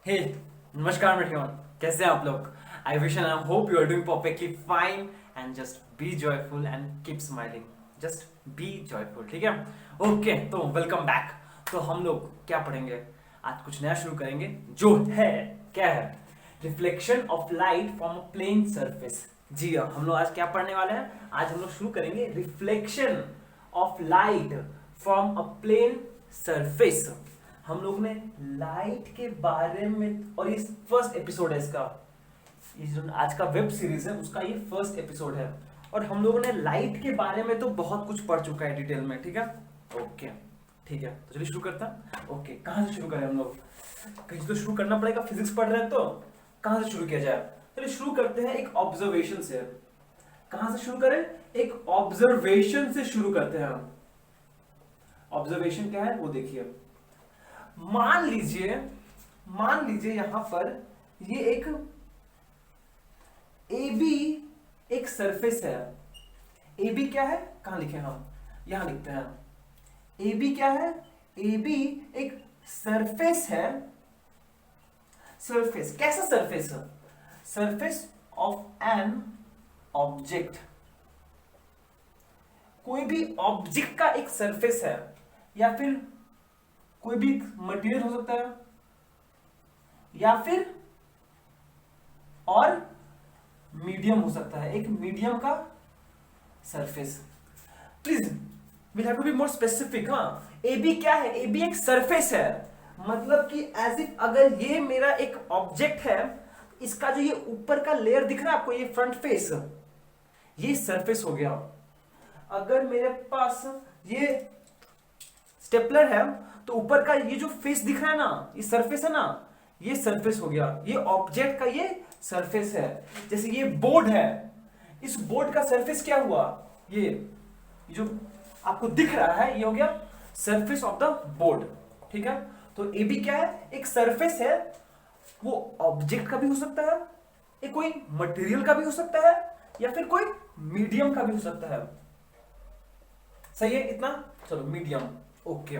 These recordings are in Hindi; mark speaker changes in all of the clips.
Speaker 1: हे नमस्कार एवरीवन, कैसे हैं आप लोग? I wish and I hope you are doing perfectly fine and just be joyful and keep smiling. Just be joyful, ठीक है? ओके, तो वेलकम बैक। तो हम लोग क्या पढ़ेंगे आज? कुछ नया शुरू करेंगे जो है क्या है? Reflection of light from a plane surface. जी हाँ, हम लोग आज क्या पढ़ने वाले हैं? आज हम लोग शुरू करेंगे reflection of light from a plane surface. हम लोग ने लाइट के बारे में, और ये फर्स्ट एपिसोड है इसका, ये जो आज का वेब सीरीज है उसका ये फर्स्ट एपिसोड है। और हम लोगों ने लाइट के बारे में तो बहुत कुछ पढ़ चुका है डिटेल में, ठीक है? ओके, ठीक है, तो चलिए शुरू करता हैं। ओके, कहाँ से शुरू करें हम लोग? कहीं तो शुरू करना पड़ेगा, फिजिक्स पढ़ रहे हैं तो कहाँ से शुरू किया जाए? चलिए शुरू करते हैं एक ऑब्जर्वेशन से। कहाँ से शुरू करें? एक ऑब्जर्वेशन से शुरू करते हैं हम। ऑब्जर्वेशन क्या है वो देखिए। मान लीजिए यहां पर ये एक ए बी एक सरफेस है। ए बी क्या है? कहां लिखे हम? यहां लिखते हैं। ए बी क्या है? ए बी एक सरफेस है। सरफेस कैसा सरफेस है? Surface of an object. कोई भी ऑब्जेक्ट का एक सरफेस है, या फिर कोई भी मटेरियल हो सकता है, या फिर और मीडियम हो सकता है, एक मीडियम का surface. Please will have to be more specific. हाँ, ए बी क्या है? ए बी एक सरफेस है, मतलब कि एज इफ अगर ये मेरा एक ऑब्जेक्ट है, इसका जो ये ऊपर का लेयर दिख रहा है आपको, ये फ्रंट फेस, ये सरफेस हो गया। अगर मेरे पास ये स्टेपलर है तो ऊपर का ये जो फेस दिख रहा है ना, ये सरफेस है ना, ये सरफेस हो गया, ये ऑब्जेक्ट का ये सरफेस है। जैसे ये बोर्ड है, इस बोर्ड का सरफेस क्या हुआ? ये जो आपको दिख रहा है ये हो गया सरफेस ऑफ द बोर्ड, ठीक है? तो ए बी क्या है? एक सरफेस है। वो ऑब्जेक्ट का भी हो सकता है, एक कोई मटेरियल का भी हो सकता है, या फिर कोई मीडियम का भी हो सकता है। सही है इतना? चलो, मीडियम। ओके,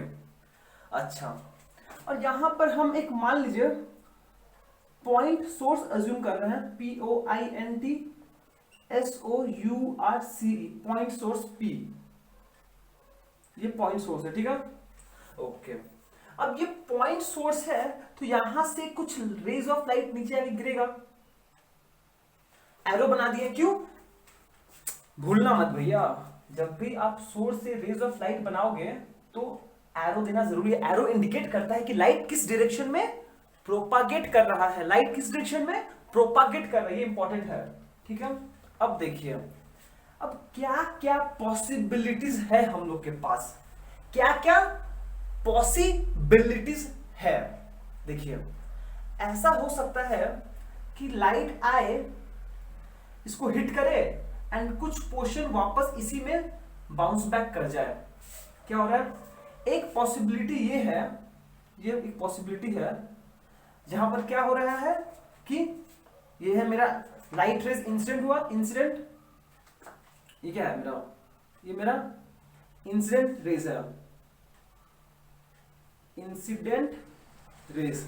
Speaker 1: अच्छा। और यहां पर हम एक, मान लीजिए, पॉइंट सोर्स अज्यूम कर रहे हैं। POINT SOURCE, point source P। ये पॉइंट सोर्स है, ठीक है? ओके, अब ये पॉइंट सोर्स है तो यहां से कुछ रेज ऑफ लाइट नीचे आके गिरेगा। एरो बना दिए, क्यों? भूलना मत भैया, जब भी आप सोर्स से रेज ऑफ लाइट बनाओगे तो एरो देना जरूरी है। एरो इंडिकेट करता है कि लाइट किस डायरेक्शन में प्रोपागेट कर रहा है, लाइट किस डायरेक्शन में प्रोपागेट कर रही है, इंपॉर्टेंट है, ठीक है? अब देखिए, अब क्या क्या पॉसिबिलिटीज है हम लोग के पास, क्या क्या पॉसिबिलिटीज है। देखिए, ऐसा हो सकता है कि लाइट आए, इसको हिट करे, एंड कुछ पोर्शन वापस इसी में बाउंस बैक कर जाए। क्या हो रहा है? एक पॉसिबिलिटी ये है, ये एक पॉसिबिलिटी है जहां पर क्या हो रहा है कि ये है मेरा लाइट रेज इंसिडेंट हुआ, इंसिडेंट। ये क्या है मेरा? ये मेरा इंसिडेंट रेज है, इंसिडेंट रेज,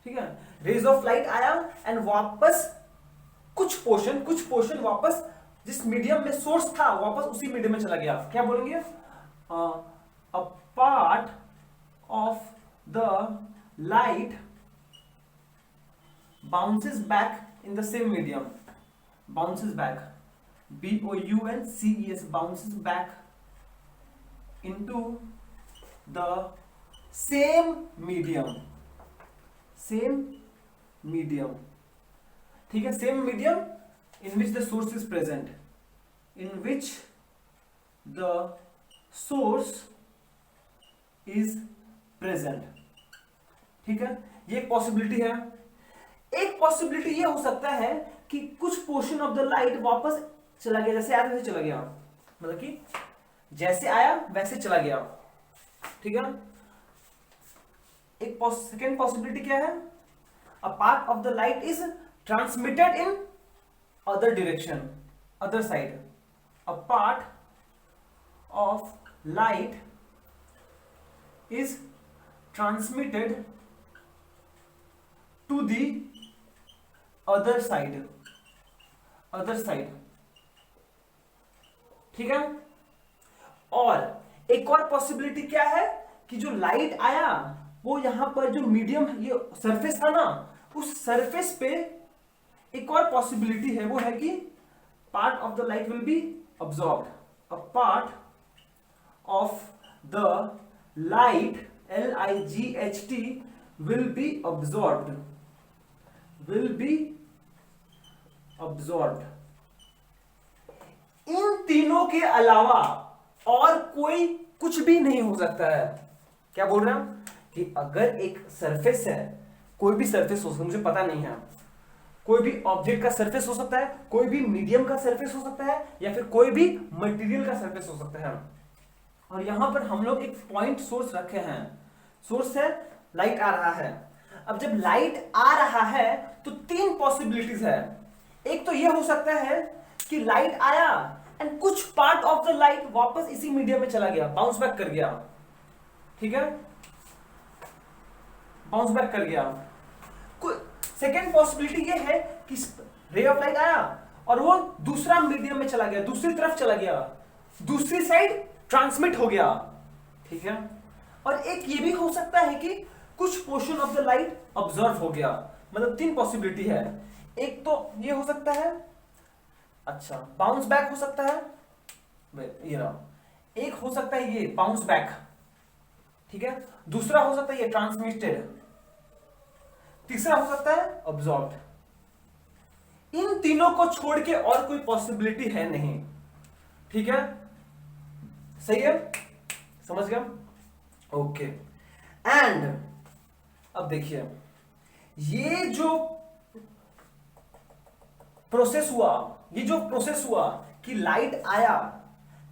Speaker 1: ठीक है? रेज ऑफ लाइट आया एंड वापस कुछ पोर्शन वापस जिस मीडियम में सोर्स था वापस उसी मीडियम में चला गया। क्या बोलेंगे? A part of the light bounces back in the same medium. Bounces back, BOUNCES, bounces back into the same medium. Same medium, ठीक है? Same medium in which the source is present, in which the source is present, ठीक है? ये एक पॉसिबिलिटी है। एक पॉसिबिलिटी ये हो सकता है कि कुछ पोर्शन ऑफ द लाइट वापस चला गया, जैसे आया वैसे चला गया, मतलब कि जैसे आया वैसे चला गया, ठीक है? एक सेकेंड पॉसिबिलिटी क्या है? A part of the light is transmitted in other direction, other side. A part of light is transmitted to the other side, ठीक है। और एक और पॉसिबिलिटी क्या है कि जो लाइट आया वो यहां पर जो मीडियम ये सरफेस था ना, उस सरफेस पे एक और पॉसिबिलिटी है, वो है कि part of the light will be absorbed, a part of the light LIGHT will be absorbed, इन तीनों के अलावा और कोई कुछ भी नहीं हो सकता है। क्या बोल रहे हैं हम कि अगर एक सरफेस है, कोई भी सरफेस हो सकता है, मुझे पता नहीं है, कोई भी ऑब्जेक्ट का सरफेस हो सकता है, कोई भी मीडियम का सरफेस हो सकता है, या फिर कोई भी मटेरियल का सरफेस हो सकता है। और यहां पर हम लोग एक पॉइंट सोर्स रखे हैं, सोर्स है लाइट आ रहा है। अब जब लाइट आ रहा है तो तीन पॉसिबिलिटीज है। एक तो यह हो सकता है कि लाइट आया एंड कुछ पार्ट ऑफ द लाइट वापस इसी मीडियम में चला गया, बाउंस बैक कर गया, ठीक है, बाउंस बैक कर गया। सेकेंड पॉसिबिलिटी ये है कि रे ऑफ लाइट आया और वो दूसरा मीडियम में चला गया, दूसरी तरफ चला गया, दूसरी साइड ट्रांसमिट हो गया, ठीक है। और एक ये भी हो सकता है कि कुछ portion of the light observe हो गया। मतलब तीन पॉसिबिलिटी है। एक तो ये हो सकता है, अच्छा बाउंस बैक हो सकता है, ये रहा, एक हो सकता है ये बाउंस बैक, ठीक है, दूसरा हो सकता है ये ट्रांसमिटेड, तीसरा हो सकता है ऑब्जॉर्ब्ड। इन तीनों को छोड़ के और कोई पॉसिबिलिटी है नहीं, ठीक है, सही है, समझ गया, ओके। एंड अब देखिए ये जो प्रोसेस हुआ कि लाइट आया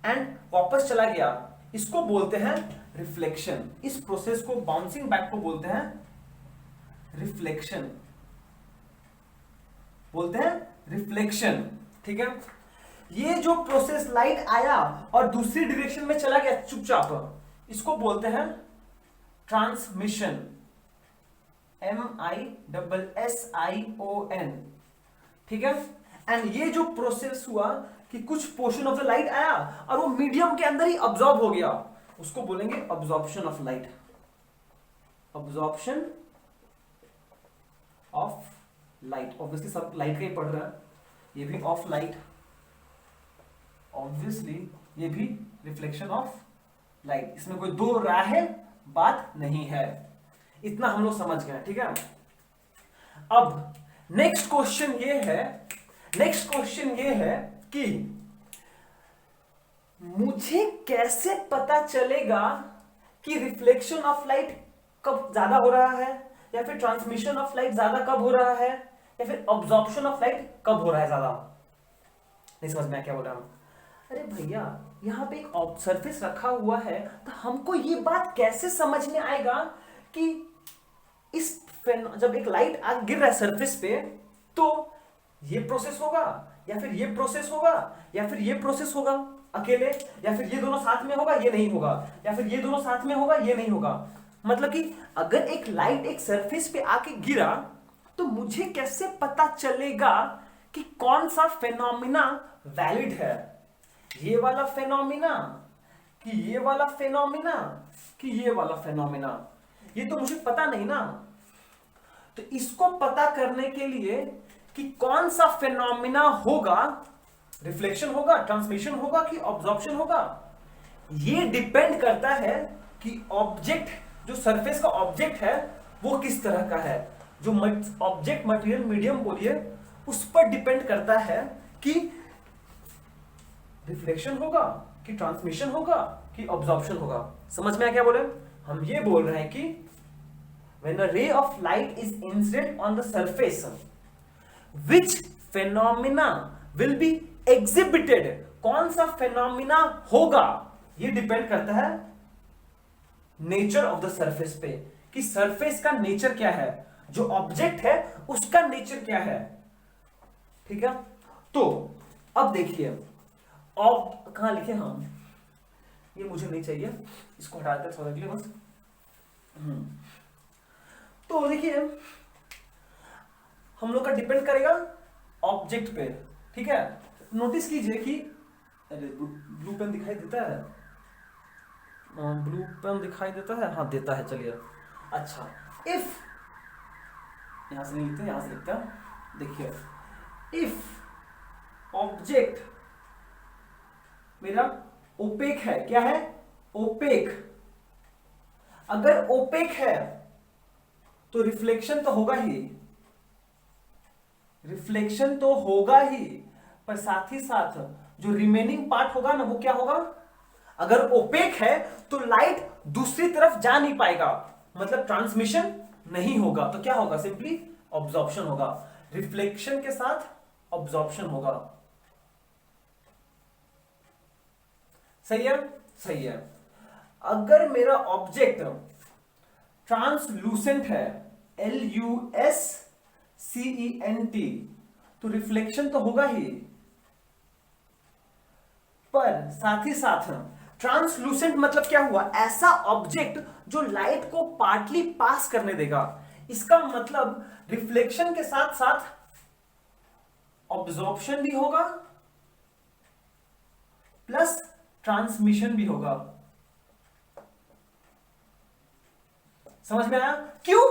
Speaker 1: एंड वापस चला गया, इसको बोलते हैं रिफ्लेक्शन। इस प्रोसेस को, बाउंसिंग बैक को बोलते हैं रिफ्लेक्शन, ठीक है। ये जो प्रोसेस लाइट आया और दूसरी डायरेक्शन में चला गया चुपचाप, इसको बोलते हैं ट्रांसमिशन, MISSION, ठीक है। एंड ये जो प्रोसेस हुआ कि कुछ पोर्शन ऑफ द लाइट आया और वो मीडियम के अंदर ही अब्सॉर्ब हो गया, उसको बोलेंगे अब्सॉर्प्शन ऑफ लाइट, ऑब्वियसली सब लाइट का ही पढ़ रहा है, ये भी ऑफ लाइट, ऑब्वियसली ये भी रिफ्लेक्शन ऑफ लाइट, इसमें कोई दो राय बात नहीं है, इतना हम लोग समझ गए, ठीक है। अब नेक्स्ट क्वेश्चन ये है कि मुझे कैसे पता चलेगा कि रिफ्लेक्शन ऑफ लाइट कब ज्यादा हो रहा है, या फिर ट्रांसमिशन ऑफ लाइट ज्यादा कब हो रहा है, या फिर ऑब्जॉर्प्शन ऑफ लाइट कब हो रहा है ज्यादा। नहीं समझ में क्या बोल रहा हूं? अरे भैया यहां पे एक सरफेस रखा हुआ है, तो हमको ये बात कैसे समझ में आएगा कि इस जब एक लाइट गिर रहा है सरफेस पे, तो ये प्रोसेस होगा या फिर ये प्रोसेस होगा या फिर ये प्रोसेस होगा अकेले, या फिर ये दोनों साथ में होगा, ये नहीं होगा, या फिर ये दोनों साथ में होगा, ये नहीं होगा। मतलब कि अगर एक लाइट एक सरफेस पे आके गिरा तो मुझे कैसे पता चलेगा कि कौन सा फेनोमिना वैलिड है, ये वाला फेनोमिना कि ये वाला फेनोमिना कि ये वाला फेनोमिना, ये तो मुझे पता नहीं ना। तो इसको पता करने के लिए कि कौन सा फेनोमिना होगा, रिफ्लेक्शन होगा, ट्रांसमिशन होगा कि ऑब्जॉर्प्शन होगा, ये डिपेंड करता है कि ऑब्जेक्ट, जो सरफेस का ऑब्जेक्ट है वो किस तरह का है, जो ऑब्जेक्ट मटेरियल मीडियम बोलिए, उस पर डिपेंड करता है कि रिफ्लेक्शन होगा कि ट्रांसमिशन होगा कि ऑब्जॉर्प्शन होगा। समझ में आ क्या बोले? हम ये बोल रहे हैं कि when a ray of light is incident on the surface, which phenomena will be exhibited, कौन सा phenomena होगा, ये डिपेंड करता है नेचर ऑफ द सरफेस पे, कि सरफेस का नेचर क्या है, जो ऑब्जेक्ट है उसका नेचर क्या है, ठीक है। तो अब देखिए, अब कहां लिखे हम, ये मुझे नहीं चाहिए, इसको हटा देते थोड़ा के लिए बस। तो देखिए हम लोग का डिपेंड करेगा ऑब्जेक्ट पे, ठीक है। नोटिस कीजिए कि अरे ब्लू पेन दिखाई देता है, ब्लू पेन दिखाई देता है, हाँ देता है, चलिए। अच्छा, इफ यहां से नहीं लिखते, यहां से लिखते हैं, देखिए इफ ऑब्जेक्ट मेरा ओपेक है, क्या है, ओपेक, अगर ओपेक है तो रिफ्लेक्शन तो होगा ही, रिफ्लेक्शन तो होगा ही, पर साथ ही साथ जो रिमेनिंग पार्ट होगा ना वो क्या होगा, अगर ओपेक है तो लाइट दूसरी तरफ जा नहीं पाएगा, मतलब ट्रांसमिशन नहीं होगा, तो क्या होगा, सिंपली ऑब्जॉर्प्शन होगा, रिफ्लेक्शन के साथ ऑब्जॉर्प्शन होगा। सही है, सही है। अगर मेरा ऑब्जेक्ट ट्रांसलूसेंट है, LUSCENT, तो रिफ्लेक्शन तो होगा ही, पर साथ ही साथ ट्रांसलूसेंट मतलब क्या हुआ, ऐसा ऑब्जेक्ट जो लाइट को पार्टली पास करने देगा, इसका मतलब रिफ्लेक्शन के साथ साथ ऑब्जॉर्प्शन भी होगा प्लस ट्रांसमिशन भी होगा। समझ में आया? क्यों?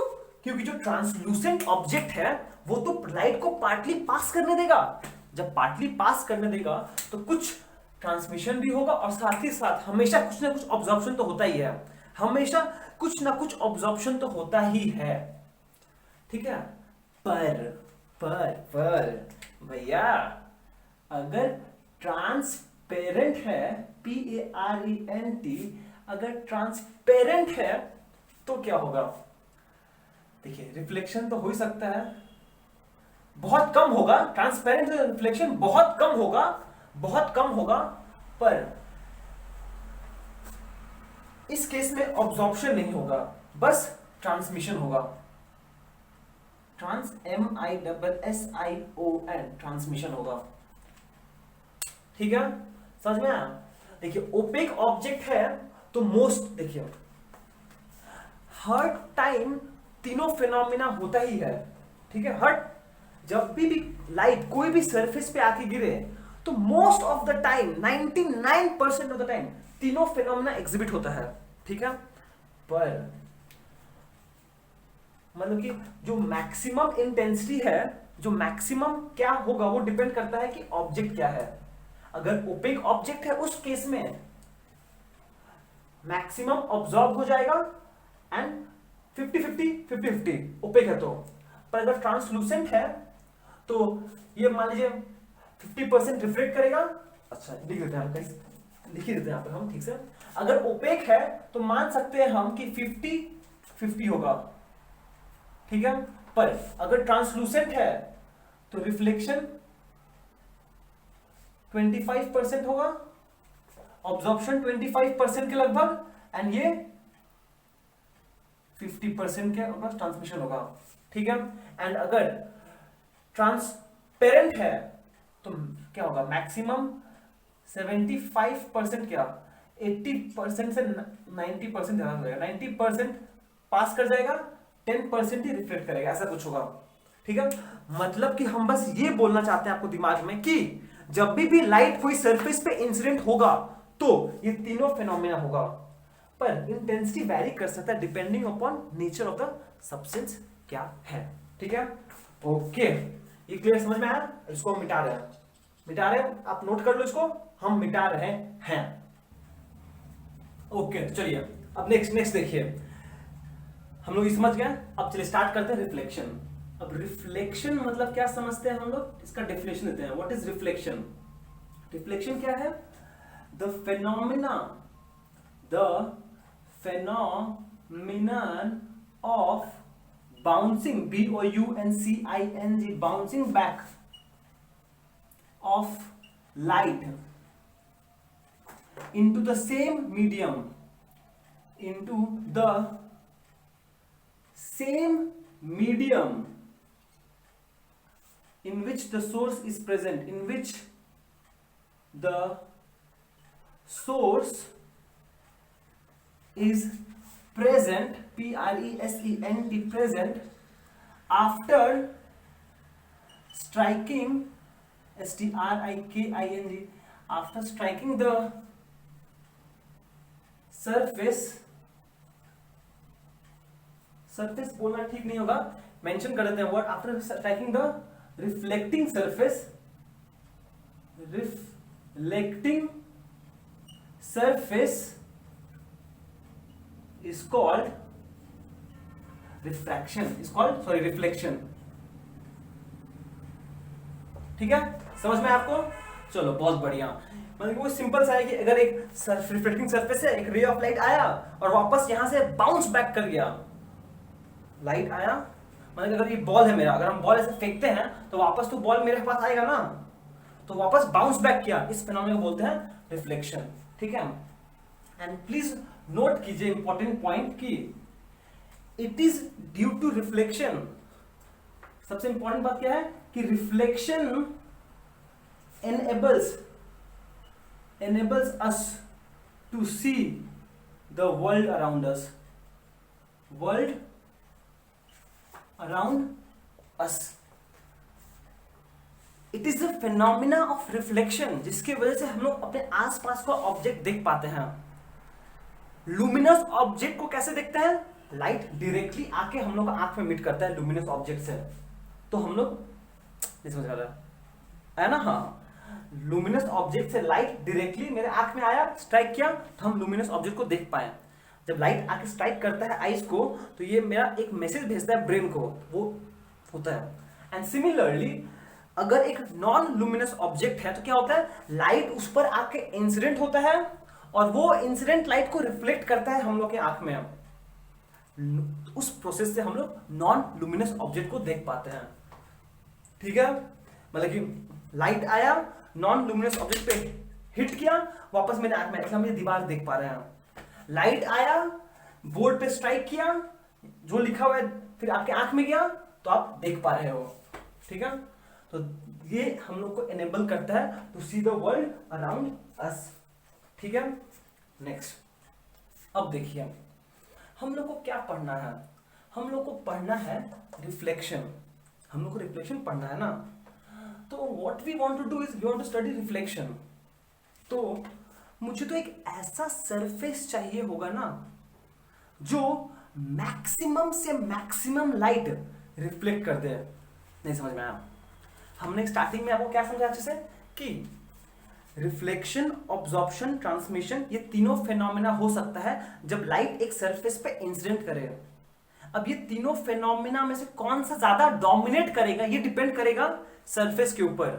Speaker 1: क्योंकि जो ट्रांसलूसेंट ऑब्जेक्ट है वो तो लाइट को पार्टली पास करने देगा, जब पार्टली पास करने देगा तो कुछ ट्रांसमिशन भी होगा और साथ ही साथ हमेशा कुछ ना कुछ ऑब्जॉर्प्शन तो होता ही है, हमेशा कुछ ना कुछ ऑब्जॉर्प्शन तो होता ही है, ठीक है। पर भैया अगर ट्रांसपेरेंट है, PARENT, अगर ट्रांसपेरेंट है तो क्या होगा, देखिए रिफ्लेक्शन तो हो ही सकता है, बहुत कम होगा, ट्रांसपेरेंट रिफ्लेक्शन बहुत कम होगा, बहुत कम होगा, पर इस केस में ऑब्जॉर्प्शन नहीं होगा, बस ट्रांसमिशन होगा, MISSION, ट्रांसमिशन होगा, ठीक है, समझ में आया? देखिए ओपेक ऑब्जेक्ट है तो मोस्ट, देखिए हर टाइम तीनों फिनोमिना होता ही है, ठीक है, हर जब भी लाइट कोई भी सरफेस पे आके गिरे तो most of the time 99% of the time तीनों फिनोमिना एग्जिबिट होता है, ठीक है, पर मतलब कि जो मैक्सिमम इंटेंसिटी है, जो मैक्सिमम क्या होगा वो डिपेंड करता है कि ऑब्जेक्ट क्या है। अगर ओपेक ऑब्जेक्ट है उस केस में मैक्सिमम ऑब्जॉर्ब हो जाएगा एंड 50-50 ओपेक है तो, पर अगर ट्रांसलूसेंट है तो ये मान लीजिए 50% रिफ्लेक्ट करेगा, अच्छा लिख देते हैं, लिख ही देते हैं यहाँ पर हम, ठीक से। अगर ओपेक है तो मान सकते हैं हम कि 50-50 होगा, ठीक है, पर अगर ट्रांसलूसेंट है तो रिफ्लेक्शन 25% होगा, ऑब्जॉर्प्शन 25% के लगभग, एंड ये 50% के बस ट्रांसमिशन होगा, ठीक है। एंड अगर ट्रांसपेरेंट है तो क्या होगा, मैक्सिमम 75%, क्या 80% से 90% ज्यादा हो जाएगा, 90% पास कर जाएगा, 10% ही रिफ्लेक्ट करेगा, ऐसा कुछ होगा, ठीक है। मतलब कि हम बस ये बोलना चाहते हैं आपको दिमाग में कि जब भी लाइट कोई सरफेस पे इंसिडेंट होगा तो ये तीनों फिनोमेना होगा, पर इंटेंसिटी वैरी कर सकता है depending upon nature of the substance क्या है, ठीक है। ओके, ये क्लियर, समझ में आया? इसको हम मिटा रहे हैं, मिटा रहे हैं, आप नोट कर लो इसको, हम मिटा रहे हैं। ओके, तो चलिए अब नेक्स्ट देखिए, हम लोग समझ गए, अब चलिए स्टार्ट करते हैं रिफ्लेक्शन। अब रिफ्लेक्शन मतलब क्या समझते हैं हम लोग, इसका डेफिनेशन देते हैं। What is reflection? रिफ्लेक्शन क्या है? The phenomenon of bouncing, BOUNCING, bouncing back of light into the same medium, into the same medium in which the source is present, in which the source is present, PRESENT, present, after striking, striking, after striking the surface बोलना ठीक नहीं होगा, मेंशन कर देते हैं word, after striking the reflecting surface is called reflection. ठीक है, समझ में आपको? चलो बहुत बढ़िया। मतलब वो सिंपल सा है कि अगर एक रिफ्लेक्टिंग सरफेस है, एक रे ऑफ लाइट आया और वापस यहां से बाउंस बैक कर गया, लाइट आया मतलब अगर ये बॉल है मेरा, अगर हम बॉल ऐसे फेंकते हैं तो वापस तो बॉल मेरे पास आएगा ना, तो वापस बाउंस बैक किया, इस फिनोमेना को बोलते हैं रिफ्लेक्शन। ठीक है, एंड प्लीज नोट कीजिए इंपॉर्टेंट पॉइंट की it is due to reflection. सबसे इंपॉर्टेंट बात क्या है कि reflection enables us to see the world around us, it is the phenomena of reflection जिसकी वजह से हम लोग अपने आसपास का ऑब्जेक्ट देख पाते हैं। लुमिनस ऑब्जेक्ट को कैसे देखते हैं? लाइट डायरेक्टली आके हम लोग आंख में मीट करता है लुमिनस ऑब्जेक्ट से, तो हम लोग समझ रहा है ना? हाँ, लुमिनस ऑब्जेक्ट से लाइट डायरेक्टली मेरे आंख में आया, स्ट्राइक किया, तो हम लुमिनस ऑब्जेक्ट को देख पाए। जब लाइट आके स्ट्राइक करता है आईज को, तो ये मेरा एक मैसेज भेजता है ब्रेन को, वो होता है। एंड सिमिलरली अगर एक नॉन लुमिनस ऑब्जेक्ट है तो क्या होता है, लाइट उस पर आके इंसिडेंट होता है और वो इंसिडेंट लाइट को रिफ्लेक्ट करता है हम लोग के आंख में। उस प्रोसेस से हम लोग नॉन लुमिनस ऑब्जेक्ट को देख पाते हैं। ठीक है, मतलब कि लाइट आया, नॉन लुमिनस ऑब्जेक्ट पे हिट किया, वापस मेरे आंख में, इसलिए हम ये दीवार देख पा रहे हैं। लाइट आया, बोर्ड पे स्ट्राइक किया, जो लिखा हुआ है फिर आपके आंख में गया, तो आप देख पा रहे हो। ठीक है, तो ये हम लोग को एनेबल करता है to see the world around us. ठीक है, नेक्स्ट अब देखिए हम लोग को क्या पढ़ना है। हम लोग को पढ़ना है रिफ्लेक्शन। हम लोग को रिफ्लेक्शन पढ़ना है ना, तो what we want to do is we want to study reflection. तो मुझे तो एक ऐसा सरफेस चाहिए होगा ना जो मैक्सिमम से मैक्सिमम लाइट रिफ्लेक्ट कर दे। नहीं समझ में आया? हमने स्टार्टिंग में आपको क्या समझा अच्छे से कि रिफ्लेक्शन, ऑब्जॉर्प्शन, ट्रांसमिशन, ये तीनों फेनोमेना हो सकता है जब लाइट एक सरफेस पे इंसिडेंट करे। अब ये तीनों फेनोमेना में से कौन सा ज्यादा डोमिनेट करेगा, ये डिपेंड करेगा सरफेस के ऊपर।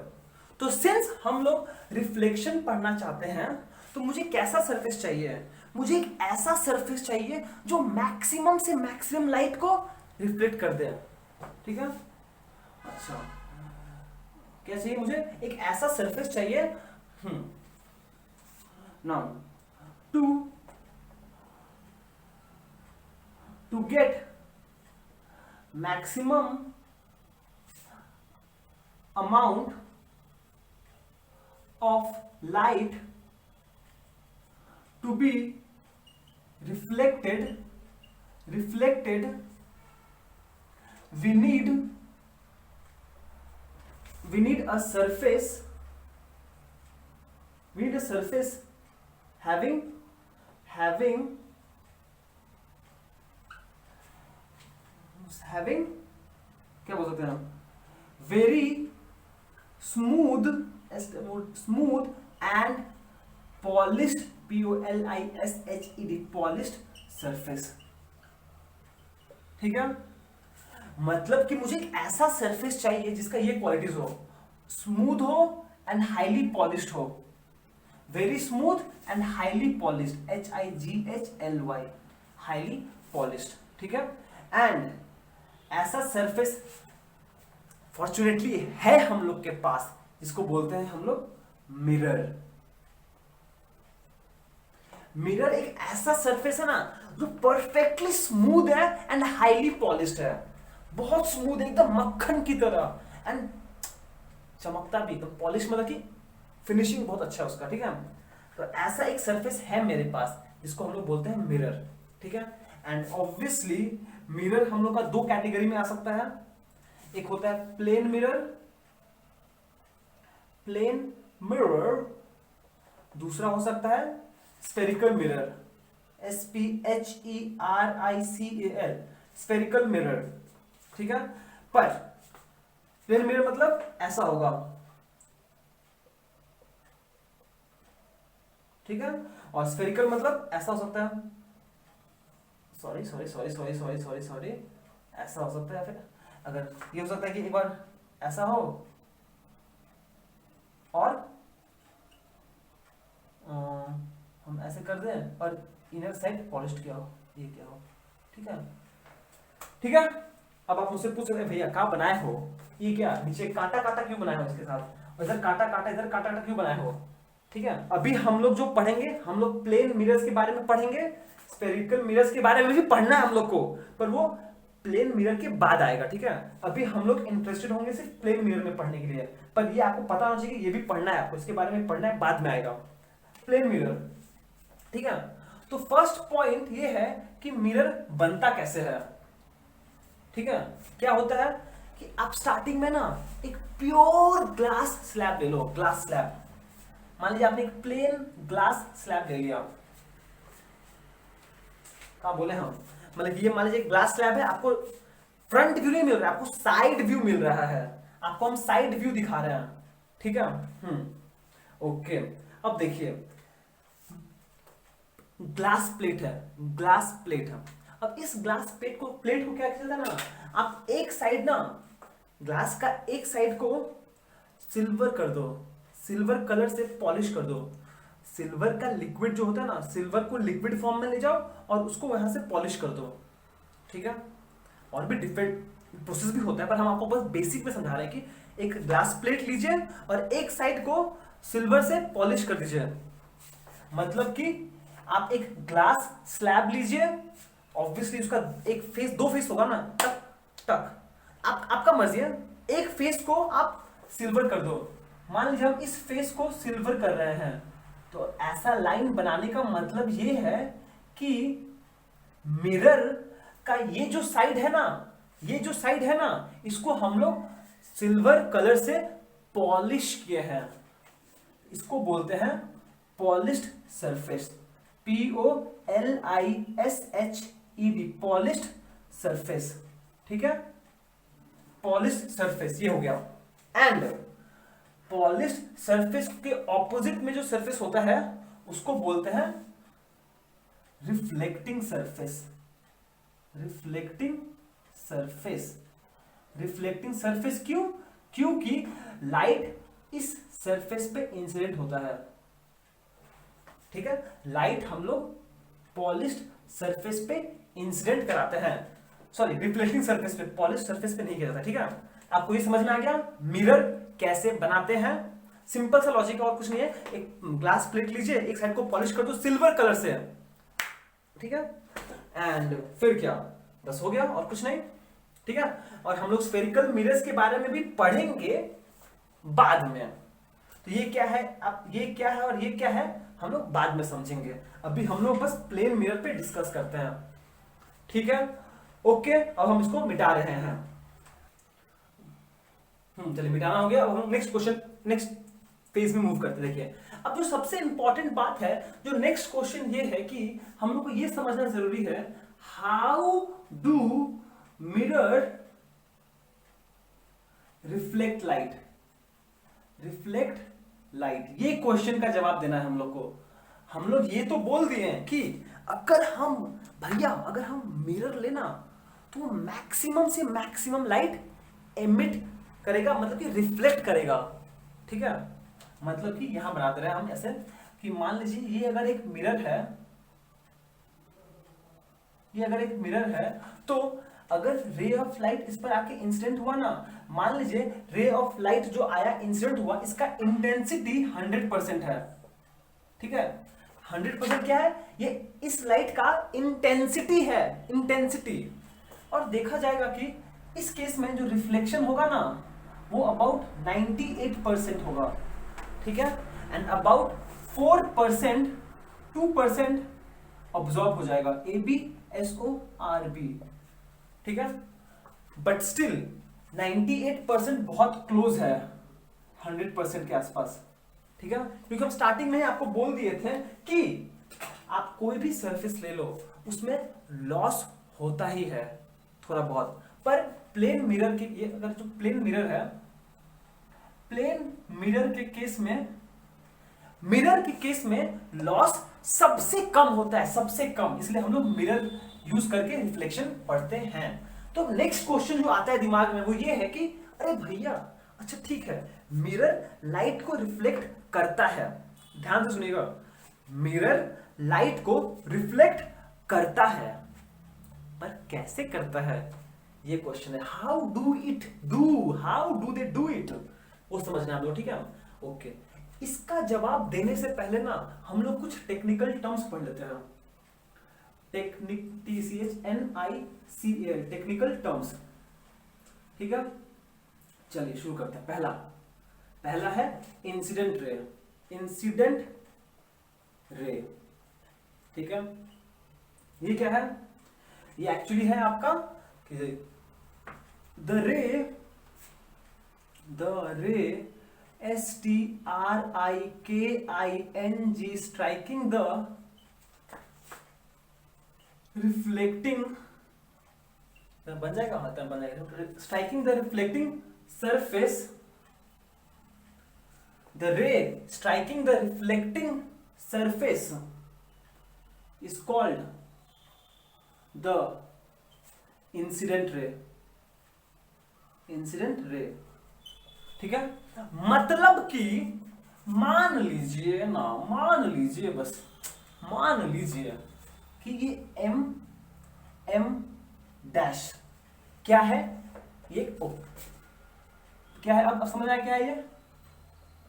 Speaker 1: तो सिंस हम लोग रिफ्लेक्शन पढ़ना चाहते हैं, तो मुझे कैसा सरफेस चाहिए? मुझे एक ऐसा सरफेस चाहिए जो मैक्सिमम से मैक्सिमम लाइट को रिफ्लेक्ट कर दे। ठीक है, अच्छा क्या चाहिए मुझे? एक ऐसा सरफेस चाहिए now to get maximum amount of light to be reflected we need a surface having क्या बोल सकते हैं, very smooth and polished, POLISHED, polished surface. ठीक है, मतलब कि मुझे एक ऐसा सरफेस चाहिए जिसका ये क्वालिटीज हो, स्मूथ हो एंड हाईली पॉलिश्ड हो, very smooth and highly polished, HIGHLY, highly polished. ठीक है, एंड ऐसा सरफेस फॉर्चुनेटली है हम लोग के पास, जिसको बोलते हैं हम लोग मिरर। मिरर एक ऐसा सरफेस है ना जो परफेक्टली स्मूथ है एंड हाईली पॉलिश्ड है, बहुत स्मूथ है, एकदम मक्खन की तरह, एंड चमकता भी, तो पॉलिश मतलब कि फिनिशिंग बहुत अच्छा है उसका। ठीक है, तो ऐसा एक सरफेस है मेरे पास जिसको हम लोग बोलते हैं मिरर। ठीक है, एंड ऑब्वियसली मिरर हम लोग का दो कैटेगरी में आ सकता है, एक होता है प्लेन मिरर प्लेन मिरर, दूसरा हो सकता है spherical mirror, SPHERICAL, spherical mirror, ठीक है। पर प्लेन मिरर मतलब ऐसा होगा, ठीक है, और स्फेरिकल मतलब ऐसा हो सकता है, सॉरी, ऐसा हो सकता है, फिर अगर ये हो सकता है कि एक बार ऐसा हो और हम ऐसे कर दें और इनर साइड पॉलिश किया हो, ये क्या हो, ठीक है, ठीक है। अब आप मुझसे पूछ रहे हैं भैया क्या बनाए हो, ये क्या नीचे कांटा कांटा क्यों बनाए हो इसके साथ, और इधर कांटा कांटा इधर कांटा कांटा क्यों बनाए हो, ठीक है। अभी हम लोग जो पढ़ेंगे, हम लोग प्लेन मिरर्स के बारे में पढ़ेंगे, स्फेरिकल मिरर्स के बारे में भी पढ़ना है हम लोग को, पर वो प्लेन मिरर के बाद आएगा, ठीक है। अभी हम लोग इंटरेस्टेड होंगे सिर्फ प्लेन मिरर में पढ़ने के लिए, पर ये आपको पता होना चाहिए कि ये भी पढ़ना है आपको, इसके बारे में पढ़ना है, बाद में आएगा प्लेन मिरर, ठीक है। तो फर्स्ट पॉइंट ये है कि मिरर बनता कैसे है, ठीक है। क्या होता है कि आप स्टार्टिंग में ना एक प्योर ग्लास स्लैब ले लो, ग्लास स्लैब, मान लीजिए आपने एक प्लेन ग्लास स्लैब ले लिया, क्या बोले हम, मतलब ये मान लीजिए ग्लास स्लैब है, आपको फ्रंट व्यू नहीं मिल रहा है, आपको साइड व्यू मिल रहा है, आपको हम साइड व्यू दिखा रहे हैं, ठीक है। ओके, अब देखिए ग्लास प्लेट है, ग्लास प्लेट है। अब इस ग्लास प्लेट को क्या कहते हैं ना, आप एक साइड ना ग्लास का एक साइड को सिल्वर कर दो, सिल्वर कलर से पॉलिश कर दो, सिल्वर का लिक्विड जो होता है ना, सिल्वर को लिक्विड फॉर्म में ले जाओ और उसको वहां से पॉलिश कर दो, ठीक है। और भी डिफरेंट प्रोसेस भी होता है, पर हम आपको बस बेसिक में समझा रहे हैं कि एक ग्लास प्लेट लीजिए और एक साइड को सिल्वर से पॉलिश कर दीजिए, मतलब कि आप एक ग्लास स्लैब लीजिए, ऑब्वियसली उसका एक फेस, दो फेस होगा ना, टक टक, आपका मर्जी है, एक फेस को आप सिल्वर कर दो, मान लीजिए हम इस फेस को सिल्वर कर रहे हैं, तो ऐसा लाइन बनाने का मतलब ये है कि मिरर का ये जो साइड है ना, ये जो साइड है ना, इसको हम लोग सिल्वर कलर से पॉलिश किए हैं, इसको बोलते हैं polished surface, POLISHED, polished surface, ठीक है, पॉलिश्ड सरफेस ये हो गया। एंड पॉलिश्ड सरफेस के ऑपोजिट में जो सरफेस होता है उसको बोलते हैं reflecting surface, reflecting surface, reflecting surface क्यों, क्योंकि लाइट इस सरफेस पे इंसिडेंट होता है, ठीक है। लाइट हम लोग पॉलिश्ड सरफेस पे इंसिडेंट कराते हैं, सॉरी रिफ्लेक्टिंग सरफेस पे, पॉलिश्ड सरफेस पे नहीं किया जाता, ठीक है। आपको ये समझ में आ गया मिरर कैसे बनाते हैं, सिंपल सा लॉजिक और कुछ नहीं है, एक ग्लास प्लेट लीजिए, एक साइड को पॉलिश कर दो सिल्वर कलर से, ठीक है, एंड फिर क्या, बस हो गया और कुछ नहीं, ठीक है। और हम लोग स्फेरिकल मिरर्स के बारे में भी पढ़ेंगे बाद में, तो ये क्या है, अब ये क्या है और ये क्या है हम लोग बाद में समझेंगे, अभी हम लोग बस प्लेन मिरर पे डिस्कस करते हैं, ठीक है। ओके, अब हम इसको मिटा रहे हैं, चलिए मिटाना हो गया, अब हम नेक्स्ट क्वेश्चन, नेक्स्ट पेज में मूव करते हैं। देखिए अब जो सबसे इंपॉर्टेंट बात है, जो नेक्स्ट क्वेश्चन ये है कि हम लोग को ये समझना जरूरी है, how do mirror reflect light, reflect light, ये क्वेश्चन का जवाब देना है हम लोग को। हम लोग ये तो बोल दिए हैं कि अगर हम भैया अगर हम मिरर लेना तो मैक्सिमम से मैक्सिमम लाइट एमिट करेगा, मतलब कि रिफ्लेक्ट करेगा, ठीक है। मतलब कि यहां बनाते रहे हम ऐसे कि मान लीजिए ये अगर एक मिरर है, ये अगर एक मिरर है, तो अगर रे ऑफ लाइट इस पर आके इंसिडेंट हुआ ना, मान लीजिए रे ऑफ लाइट जो आया इंसिडेंट हुआ, इसका इंटेंसिटी 100% है, ठीक है। 100% क्या है, ये इस लाइट का इंटेंसिटी है, इंटेंसिटी, और देखा जाएगा कि इस केस में जो रिफ्लेक्शन होगा ना वो अबाउट 98% होगा, ठीक है, एंड अबाउट 4%, 2% ऑब्जॉर्ब हो जाएगा, ABSORB, ठीक है। बट स्टिल 98% बहुत क्लोज है 100% के आसपास, ठीक है। क्योंकि हम स्टार्टिंग में ही आपको बोल दिए थे कि आप कोई भी सरफेस ले लो उसमें लॉस होता ही है थोड़ा बहुत, पर प्लेन मिरर के ये अगर जो प्लेन मिरर है, प्लेन मिरर के केस में लॉस सबसे कम होता है, सबसे कम, इसलिए हम लोग मिरर यूज करके रिफ्लेक्शन पढ़ते हैं। तो नेक्स्ट क्वेश्चन जो आता है दिमाग में वो ये है कि अरे भैया अच्छा ठीक है, मिरर लाइट को रिफ्लेक्ट करता है, ध्यान से सुनिएगा, मिरर लाइट को रिफ्लेक्ट करता है, पर कैसे करता है ये क्वेश्चन है। How do they do it, वो समझना हम लोग, ठीक है। ओके, इसका जवाब देने से पहले ना हम लोग कुछ टेक्निकल टर्म्स पढ़ लेते हैं। TCHNICAL, टेक्निकल टर्म्स, ठीक है। चलिए शुरू करते हैं। पहला है इंसिडेंट रे, ठीक है। ये क्या है, ये एक्चुअली है आपका द रे STRIKING, स्ट्राइकिंग द रिफ्लेक्टिंग, बन जाएगा, मतलब बन जाएगा, striking the reflecting surface, the रे striking the reflecting surface is called the incident ray, ठीक है। मतलब कि मान लीजिए कि ये M डैश क्या है, ये O क्या है, अब समझ आया क्या है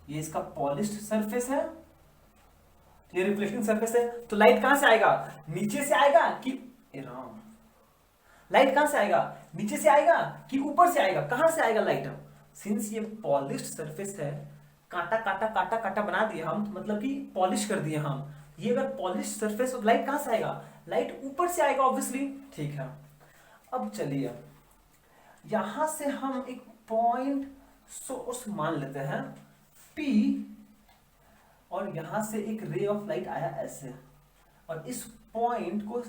Speaker 1: ये इसका पॉलिश्ड सरफेस है, ये रिफ्लेक्टिंग सरफेस है। तो लाइट कहां से आएगा, नीचे से आएगा कि लाइट कहां से आएगा, नीचे से आएगा कि ऊपर से आएगा, कहां से आएगा लाइट। सिंस ये पॉलिश्ड सरफेस है, काटा बना दिया हम, मतलब कि पॉलिश कर दिए हम, ये अगर पॉलिश सरफेस तो लाइट कहां से आएगा, लाइट ऊपर से आएगा ऑब्वियसली, ठीक है। अब चलिए यहां से हम एक पॉइंट सोर्स मान लेते हैं P, और यहां से एक रे ऑफ लाइट आया ऐसे, और इस पॉइंट को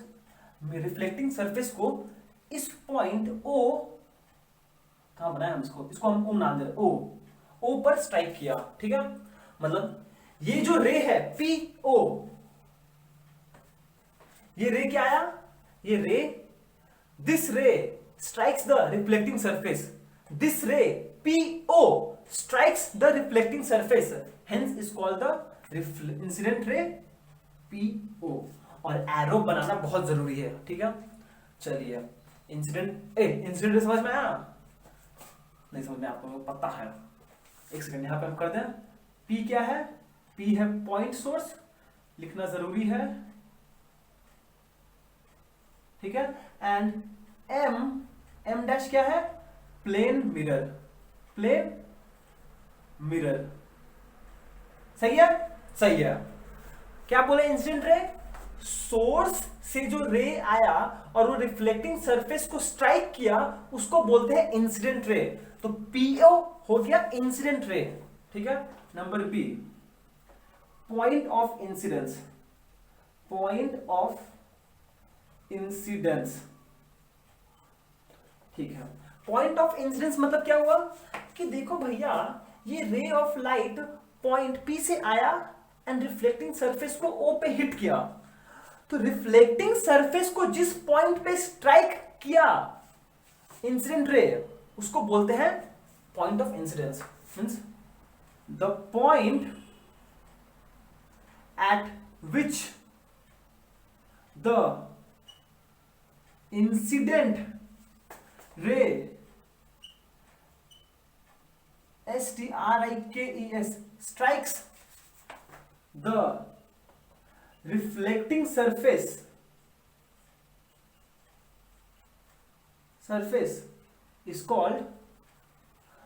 Speaker 1: रिफ्लेक्टिंग सरफेस को इस पॉइंट O, कहां बनाया हम इसको हम O नाम दे रहे, O पर स्ट्राइक किया, ठीक है। मतलब ये जो रे है PO, ये रे क्या आया, ये रे, दिस रे strikes the reflecting surface, this रे PO strikes the reflecting surface, hence is called the incident ray PO। और एरो बनाना बहुत जरूरी है, ठीक है। चलिए इंसिडेंट रे समझ में आया, नहीं समझ में, आपको पता है, एक सेकंड यहां पे हम कर दें। P क्या है, P है पॉइंट सोर्स, लिखना जरूरी है, ठीक है। एंड M डैश क्या है, प्लेन मिरर, सही है। क्या बोले, इंसिडेंट रे, सोर्स से जो रे आया और वो रिफ्लेक्टिंग सरफेस को स्ट्राइक किया उसको बोलते हैं इंसिडेंट रे। तो PO हो गया इंसिडेंट रे, ठीक है। Number B, point of incidence, ठीक है। पॉइंट ऑफ इंसिडेंस मतलब क्या हुआ कि देखो भैया, ये ray of light point P से आया एंड रिफ्लेक्टिंग सरफेस को O पे हिट किया, तो रिफ्लेक्टिंग सरफेस को जिस पॉइंट पे स्ट्राइक किया इंसिडेंट रे, उसको बोलते हैं point of incidence. Means the point eight which the incident ray STRIKES strikes the reflecting surface is called,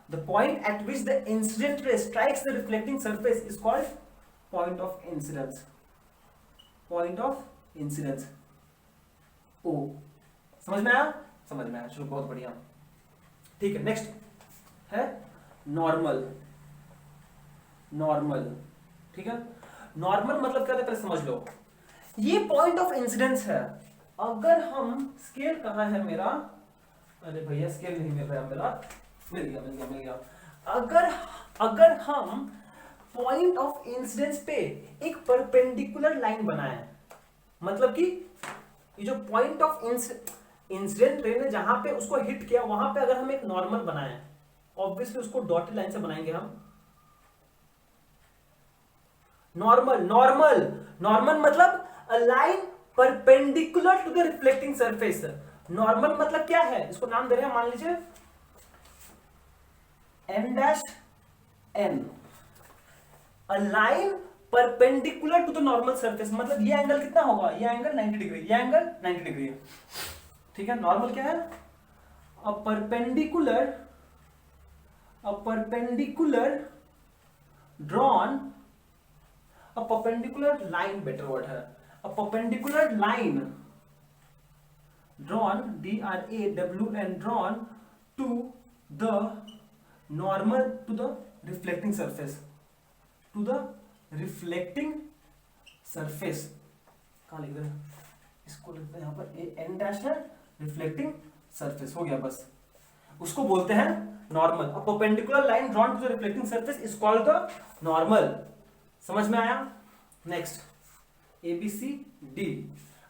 Speaker 1: the point at which the incident ray strikes the reflecting surface is called point of incidence, O। समझ में आया, चलो बहुत बढ़िया, ठीक है। नेक्स्ट है नॉर्मल नॉर्मल। ठीक है, नॉर्मल मतलब क्या होता है पहले समझ लो। ये पॉइंट ऑफ इंसिडेंस है। अगर हम स्केल कहाँ है मेरा, अरे भैया स्केल नहीं मिल रहा है मेरा, मिल गया मिल गया मिल गया। अगर अगर हम पॉइंट ऑफ इंसिडेंस पे एक परपेंडिकुलर लाइन बनाए, मतलब कि ये जो पॉइंट ऑफ इंसिडेंट रे ने जहां पे उसको हिट किया वहां पे अगर हम एक नॉर्मल बनाए, ऑब्वियसली उसको डॉटेड लाइन से बनाएंगे हम। नॉर्मल नॉर्मल नॉर्मल मतलब a line perpendicular to the reflecting surface. Normal मतलब क्या है, इसको नाम दे रहे हैं, मान लीजिए n dash n, a line perpendicular to the normal surface. मतलब ये एंगल कितना होगा, ये एंगल 90 डिग्री, ये एंगल 90 डिग्री है। ठीक है, नॉर्मल क्या है, a perpendicular drawn, a perpendicular line, better word है, a perpendicular line drawn, DRAWN, drawn to the normal, to the reflecting surface, to the reflecting surface. कहां लिख रहे हैं, इसको लिखते हैं यहां पर एन डैश है, रिफ्लेक्टिंग सरफेस हो गया बस। उसको बोलते हैं normal. A perpendicular line drawn to the reflecting surface is called the normal. समझ में आया? Next ABCD।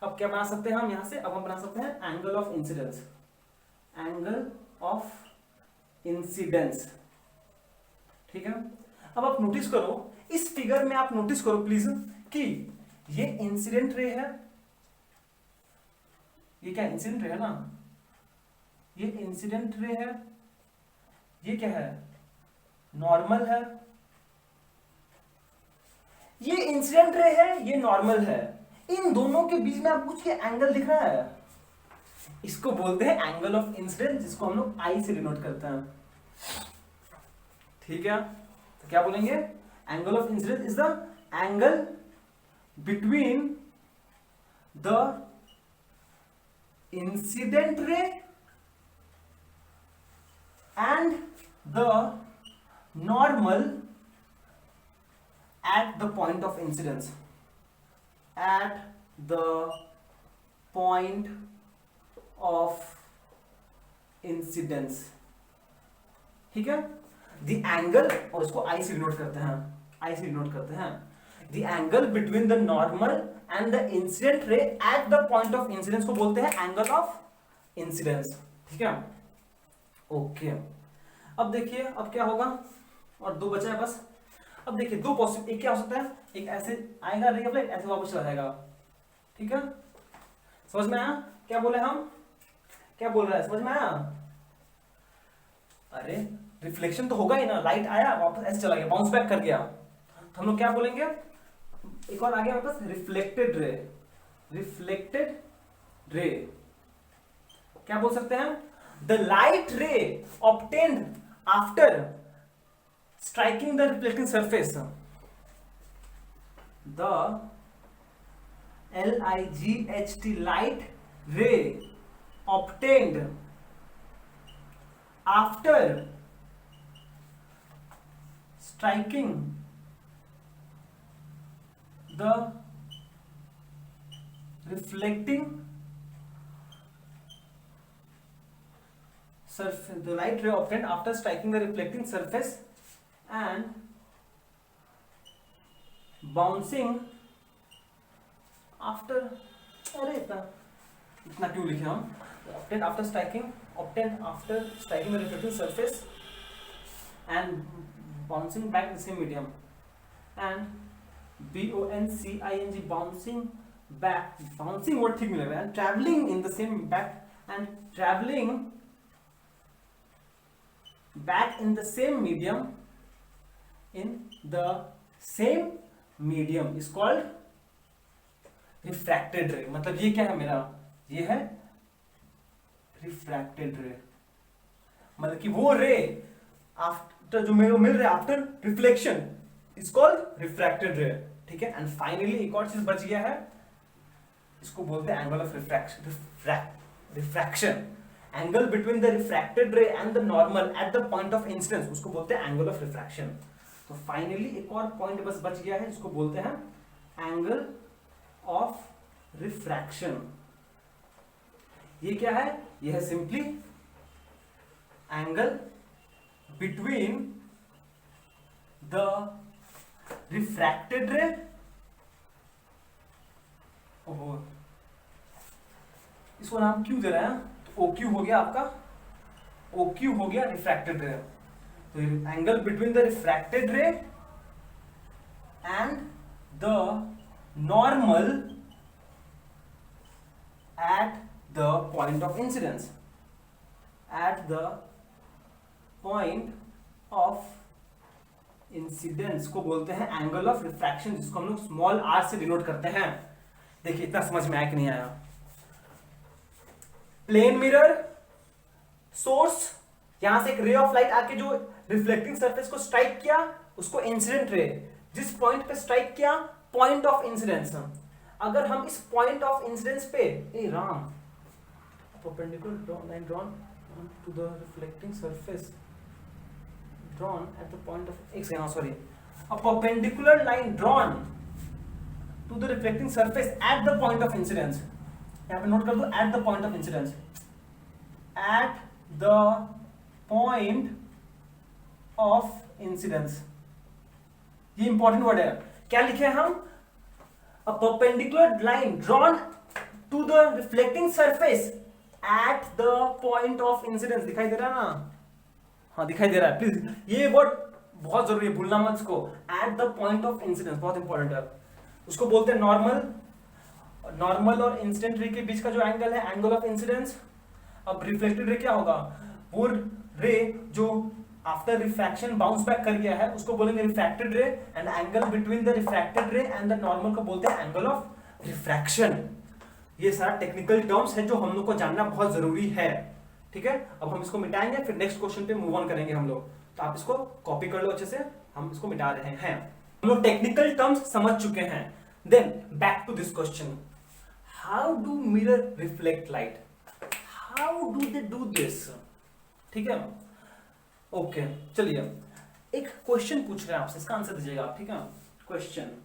Speaker 1: अब क्या बना सकते हैं हम यहां से, अब हम बना सकते हैं angle of incidence, angle of incidence. ठीक है, अब आप नोटिस करो इस फिगर में, आप नोटिस करो प्लीज कि ये इंसिडेंट रे है, ये क्या इंसिडेंट रे है ना, ये इंसिडेंट रे है, ये क्या है, नॉर्मल है। ये इंसिडेंट रे है, ये नॉर्मल है। इन दोनों के बीच में आपको कुछ एंगल दिख रहा है, इसको बोलते हैं एंगल ऑफ इंसिडेंस, जिसको हम लोग आई से डिनोट करते हैं। ठीक है, तो क्या बोलेंगे, angle of incidence is the angle between the incident ray and the normal at the point of incidence, at the point of incidence। ठीक है, the angle, और इसको आई से डिनोट करते हैं, आई से डिनोट करते हैं, the angle between the normal and the incident ray at the point of incidence को बोलते हैं angle of incidence। ठीक है, ओके। अब देखिए अब क्या होगा, और दो बचा है बस। अब देखिए दो पॉसिबल, एक क्या हो सकता है, एक ऐसे आएगा रे ऑफ लाइट, ऐसे वापस चला जाएगा। ठीक है, समझ में आया क्या बोले हम, क्या बोल रहा है, समझ में आया? अरे रिफ्लेक्शन तो होगा ही ना, लाइट आया वापस ऐसे चला गया, बाउंस बैक कर गया, तो हम लोग क्या बोलेंगे, एक और आ गया वापस, रिफ्लेक्टेड रे। रिफ्लेक्टेड रे क्या बोल सकते हैं, the light ray obtained after striking the reflecting surface, the LIGHT light ray obtained after striking the reflecting surface, the light ray obtained after striking the reflecting surface and bouncing after, अरे इतना क्यों लिखे हम, obtained after striking the reflecting surface and bouncing back in the same medium, and BOUNCING, bouncing back, bouncing word ठीक मिलेगा, and traveling in the same back, and traveling back in the same medium, in the same medium is called refracted ray। मतलब ये क्या है मेरा, ये है refracted ray, मतलब कि वो रे आफ्टर जो मेरे को मिल रहा है after reflection is called refracted रे। ठीक है, एंड फाइनली एक और चीज बच गया है, इसको बोलते हैं angle of refraction, angle between the refracted रे and the normal at the point of incidence, उसको बोलते हैं एंगल ऑफ रिफ्रैक्शन। तो फाइनली एक और पॉइंट बस बच गया है, जिसको बोलते हैं एंगल ऑफ रिफ्रैक्शन। ये क्या है? यह है simply angle between the refracted रे, ओहो इसको नाम क्यों दे रहे हैं, तो ओ क्यू हो गया आपका, ओ क्यू हो गया रिफ्रैक्टेड रे। तो एंगल बिटवीन द रिफ्रैक्टेड रे and the normal at the point of incidence, at the point of incidence को बोलते हैं एंगल ऑफ रिफ्रैक्शन, जिसको हम लोग स्मॉल आर से डिनोट करते हैं। देखिए इतना समझ में आया कि नहीं आया? प्लेन मिरर, सोर्स, यहां से एक रे ऑफ लाइट आके जो रिफ्लेक्टिंग सरफेस को स्ट्राइक किया उसको इंसिडेंट रे, जिस पॉइंट पे स्ट्राइक किया पॉइंट ऑफ इंसिडेंस। अगर हम इस पॉइंट ऑफ इंसिडेंस पे Ram perpendicular line drawn to the reflecting surface drawn at the point of a perpendicular line drawn to the reflecting surface at the point of incidence, यहाँ पे नोट कर दो at the point of incidence, at the point of incidence, ये इंपॉर्टेंट वर्ड है। क्या लिखे हैं हम? A perpendicular line drawn to the reflecting surface at the point of incidence। दिखाई दे रहा है ना? हाँ दिखाई दे रहा है। प्लीज ये वर्ड बहुत जरूरी है, भूलना मत इसको। at the point of incidence बहुत इंपॉर्टेंट है। उसको बोलते हैं नॉर्मल। नॉर्मल और इंसिडेंट रे के बीच का जो एंगल है एंगल ऑफ इंसिडेंस। अब रिफ्लेक्टेड रे क्या होगा? वो रे जो आफ्टर रिफ्रैक्शन बाउंस बैक कर गया है उसको बोलेंगे रिफ्रैक्टेड रे, and angle between the refracted रे एंड द नॉर्मल को बोलते हैं एंगल ऑफ रिफ्रैक्शन। ये सारा टेक्निकल टर्म्स है जो हम लोग को जानना बहुत जरूरी है। ठीक है, अब हम इसको मिटाएंगे, फिर नेक्स्ट क्वेश्चन पे मूव ऑन करेंगे हम लोग। तो आप इसको कॉपी कर लो अच्छे से, हम इसको मिटा रहे हैं। हम लोग टेक्निकल टर्म्स समझ चुके हैं। Then back to this question, how do mirror reflect light? How do they do this? ठीक है, ओके चलिए एक क्वेश्चन पूछ रहे हैं आपसे, इसका आंसर दीजिएगा आप। ठीक है, क्वेश्चन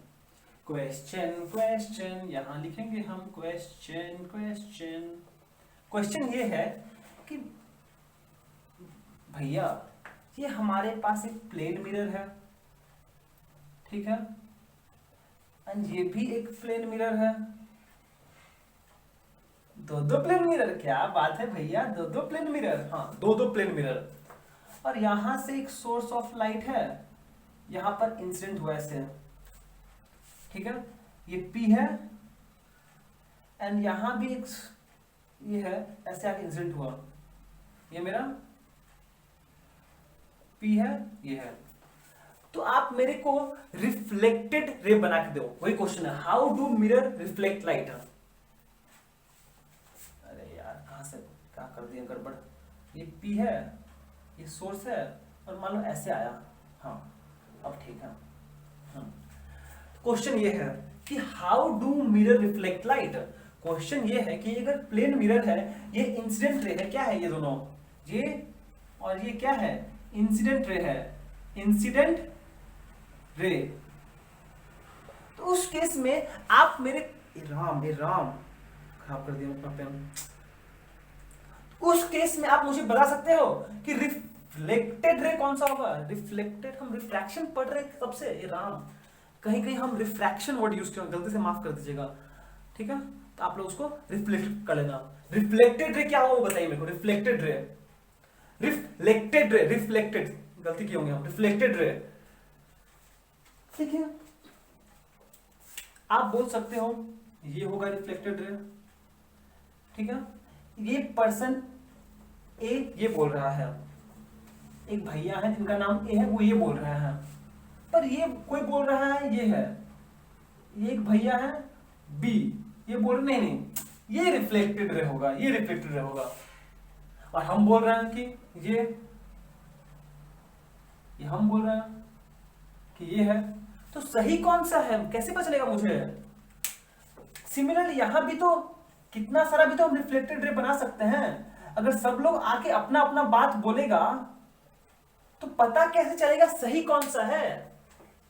Speaker 1: क्वेश्चन क्वेश्चन यहां लिखेंगे हम क्वेश्चन क्वेश्चन। क्वेश्चन ये है कि भैया ये हमारे पास एक प्लेन मिरर है, ठीक है, एंड ये भी एक प्लेन मिरर है। दो प्लेन मिरर, क्या बात है भैया, दो प्लेन मिरर। हाँ दो प्लेन मिरर, और यहां से एक सोर्स ऑफ लाइट है, यहां पर इंसिडेंट हुआ ऐसे, ठीक है, ये P है एंड यहां भी एक ये है ऐसे आके इंसिडेंट हुआ, ये मेरा P है, ये है। तो आप मेरे को रिफ्लेक्टेड रे बना के दो, वही क्वेश्चन है, how do mirror reflect light. अरे यार कहां से क्या कर दिया गड़बड़। ये P है, ये सोर्स है, और मान लो ऐसे आया। हाँ अब ठीक है। क्वेश्चन ये है कि how do mirror reflect light. Question ये है कि अगर प्लेन मिरर है, ये इंसिडेंट रे है, क्या है ये दोनों, ये और ये क्या है, इंसिडेंट रे है, इंसिडेंट रे। तो उस केस में आप मेरे राम खराब कर दिया अपना पेन। उस केस में आप मुझे बता सकते हो कि रिफ्लेक्टेड रे कौन सा होगा। रिफ्लेक्टेड, हम रिफ्रैक्शन पढ़ रहे कब से, राम कहीं कहीं हम रिफ्रैक्शन वर्ड यूज किया, गलती से माफ कर दीजिएगा। ठीक है, तो आप लोग उसको रिफ्लेक्ट कर लेना। रिफ्लेक्टेड रे क्या होगा बताइए मेरे को। रिफ्लेक्टेड रे, रिफ्लेक्टेड रे, रिफ्लेक्टेड गलती किए होंगे हम, रिफ्लेक्टेड रे। ठीक है, आप बोल सकते हो ये होगा रिफ्लेक्टेड रे। ठीक है, ये पर्सन ए ये बोल रहा है, एक भैया है जिनका नाम ए है, वो ये बोल रहा है, पर ये कोई बोल रहा है ये है, ये एक भैया है बी, ये बोल रहे नहीं ये रिफ्लेक्टेड रे होगा, ये रिफ्लेक्टेड रे होगा, और हम बोल रहे हैं कि ये हम बोल रहे हैं कि ये है। तो सही कौन सा है कैसे पता चलेगा मुझे। सिमिलरली यहां भी तो कितना सारा भी तो हम रिफ्लेक्टेड रे बना सकते हैं। अगर सब लोग आके अपना अपना बात बोलेगा तो पता कैसे चलेगा सही कौन सा है।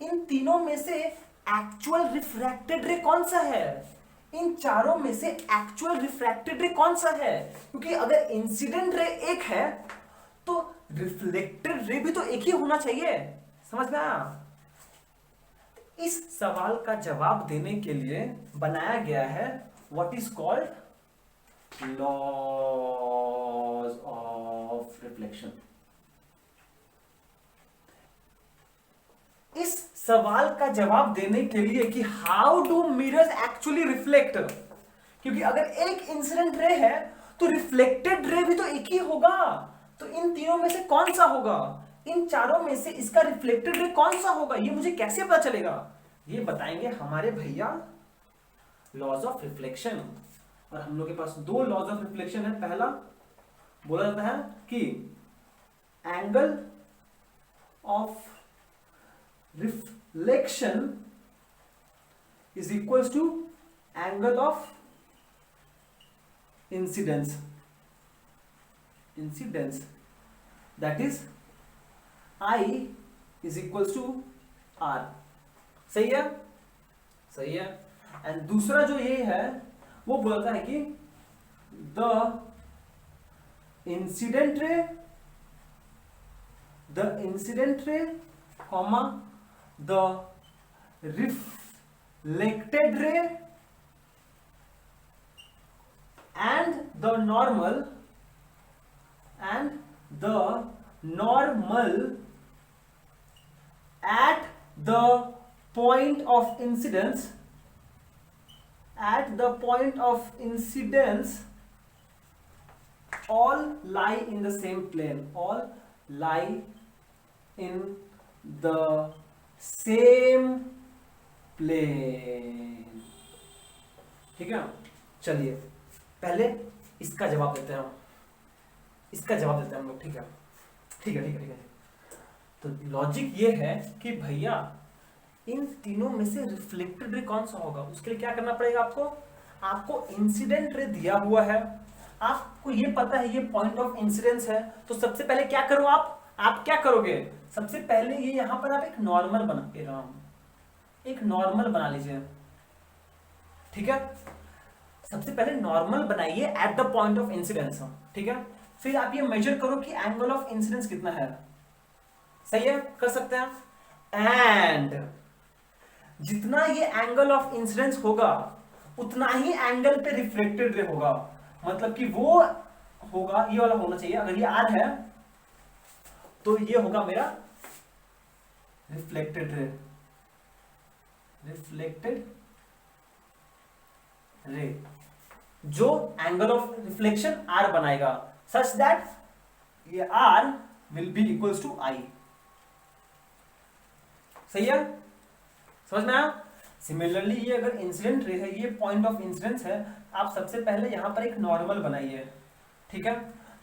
Speaker 1: इन तीनों में से एक्चुअल रिफ्रैक्टेड रे कौन सा है? इन चारों में से एक्चुअल रिफ्रैक्टेड रे कौन सा है? क्योंकि अगर इंसिडेंट रे एक है तो रिफ्लेक्टेड रे भी तो एक ही होना चाहिए। समझ में आया? इस सवाल का जवाब देने के लिए बनाया गया है what is called laws of reflection. इस सवाल का जवाब देने के लिए कि how do mirrors actually reflect, क्योंकि अगर एक इंसिडेंट रे है तो रिफ्लेक्टेड रे भी तो एक ही होगा, तो इन तीनों में से कौन सा होगा? इन चारों में से इसका रिफ्लेक्टेड रे कौन सा होगा, ये मुझे कैसे पता चलेगा? ये बताएंगे हमारे भैया लॉज ऑफ रिफ्लेक्शन। और हम लोग के पास दो लॉज ऑफ रिफ्लेक्शन है। पहला बोला जाता है कि angle of reflection is equals to angle of incidence that is I is equals to R। सही है? सही है। एंड दूसरा जो ये है वो बोलता है कि the incident ray comma the reflected ray and the normal at the point of incidence all lie in the same plane, all lie in the same plane. ठीक है, चलिए पहले इसका जवाब देते हैं हम, इसका जवाब देते हैं हम लोग। ठीक है ठीक है ठीक है ठीक है। तो लॉजिक ये है कि भैया इन तीनों में से रिफ्लेक्टेड रे कौन सा होगा, उसके लिए क्या करना पड़ेगा आपको? आपको इंसिडेंट रे दिया हुआ है, आपको ये पता है ये पॉइंट ऑफ इंसिडेंस है, तो सबसे पहले क्या करो आप क्या करोगे? सबसे पहले ये यहां पर आप एक नॉर्मल बना के एक नॉर्मल बना लीजिए। ठीक है, सबसे पहले नॉर्मल बनाइए eight the point of incidence. ठीक है, फिर आप ये मेजर करो कि एंगल ऑफ इंसिडेंस कितना है। सही है, कर सकते हैं। एंड जितना ये एंगल ऑफ इंसिडेंस होगा उतना ही एंगल पे रिफ्लेक्टेड रे होगा। मतलब कि वो होगा, ये वाला होना चाहिए। अगर ये आर है तो ये होगा मेरा रिफ्लेक्टेड रे, जो एंगल ऑफ रिफ्लेक्शन आर बनाएगा सच दैट ये r will be equals to i. सही है, समझ में आया? सिमिलरली ये अगर इंसिडेंट रे है, ये पॉइंट ऑफ इंसिडेंस है, आप सबसे पहले यहां पर एक नॉर्मल बनाइए। ठीक है,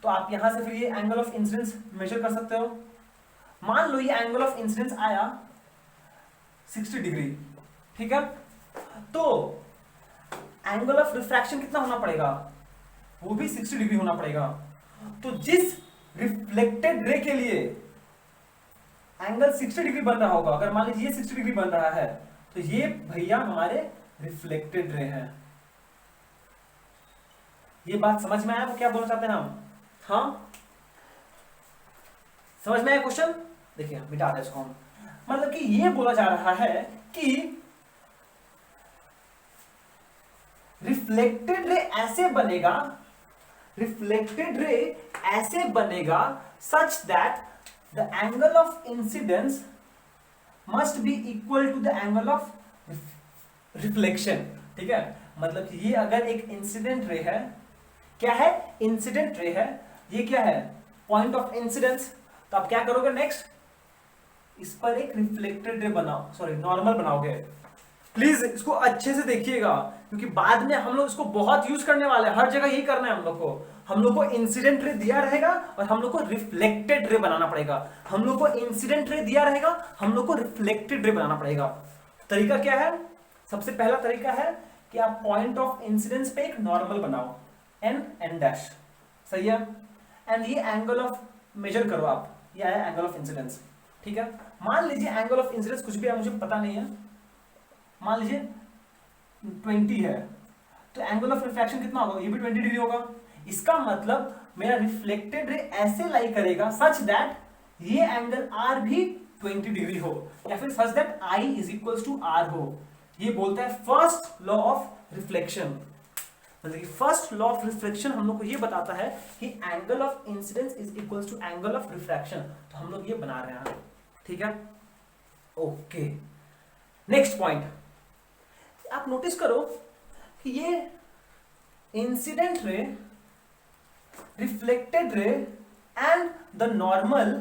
Speaker 1: तो आप यहां से फिर ये एंगल ऑफ इंसिडेंस मेजर कर सकते हो। मान लो ये एंगल ऑफ इंसिडेंस आया 60 डिग्री। ठीक है, तो एंगल ऑफ रिफ्रैक्शन कितना होना पड़ेगा? वो भी 60 डिग्री होना पड़ेगा। तो जिस रिफ्लेक्टेड रे के लिए एंगल 60 डिग्री बन रहा होगा, अगर मान लीजिए 60 डिग्री बन रहा है, तो ये भैया हमारे रिफ्लेक्टेड रे हैं। ये बात समझ में आया? वो क्या बोलना चाहते हैं हम? हाँ, समझ में आया क्वेश्चन? देखिए मिटा दे इसको हम। मतलब कि ये बोला जा रहा है कि रिफ्लेक्टेड रे ऐसे बनेगा such that the angle of incidence must be equal to the angle of reflection. ठीक है, मतलब कि ये अगर एक इंसिडेंट रे है, क्या है? इंसिडेंट रे है, ये क्या है? Point of incidence. तो आप क्या करोगे नेक्स्ट? इस पर एक रिफ्लेक्टेड रे बनाओ, सॉरी नॉर्मल बनाओगे। प्लीज इसको अच्छे से देखिएगा, क्योंकि बाद में हम लोग इसको बहुत यूज करने वाले हैं। हर जगह यही करना है हम लोग को। हम लोग को इंसिडेंट रे दिया रहेगा और हम लोग को रिफ्लेक्टेड रे बनाना पड़ेगा। हम लोग को इंसिडेंट रे दिया रहेगा, हम लोग को रिफ्लेक्टेड रे बनाना पड़ेगा। तरीका क्या है? सबसे पहला तरीका है कि आप पॉइंट ऑफ इंसिडेंस पे एक नॉर्मल बनाओ, एन डैश। सही है, एंड ये एंगल ऑफ मेजर करो आप, ये आया एंगल ऑफ इंसिडेंस। ठीक है, मान लीजिए एंगल ऑफ इंसिडेंस कुछ भी है, मुझे पता नहीं है, मान लीजिए 20 है, तो एंगल ऑफ रिफ्रैक्शन कितना होगा, ये भी 20 डिग्री होगा। इसका मतलब मेरा रिफ्लेक्टेड रे ऐसे लाई करेगा सच दैट ये एंगल आर भी 20 डिग्री हो, या फिर such that i is equal to r हो। ये बोलता है फर्स्ट लॉ ऑफ रिफ्लेक्शन। मतलब कि फर्स्ट लॉ ऑफ रिफ्लेक्शन हम लोग को ये बताता है कि angle of incidence is equal to angle of refraction. तो हम लोग ये बना रहे हैं, ठीक है, ओके। नेक्स्ट पॉइंट, आप नोटिस करो कि ये incident ray, reflected ray and the normal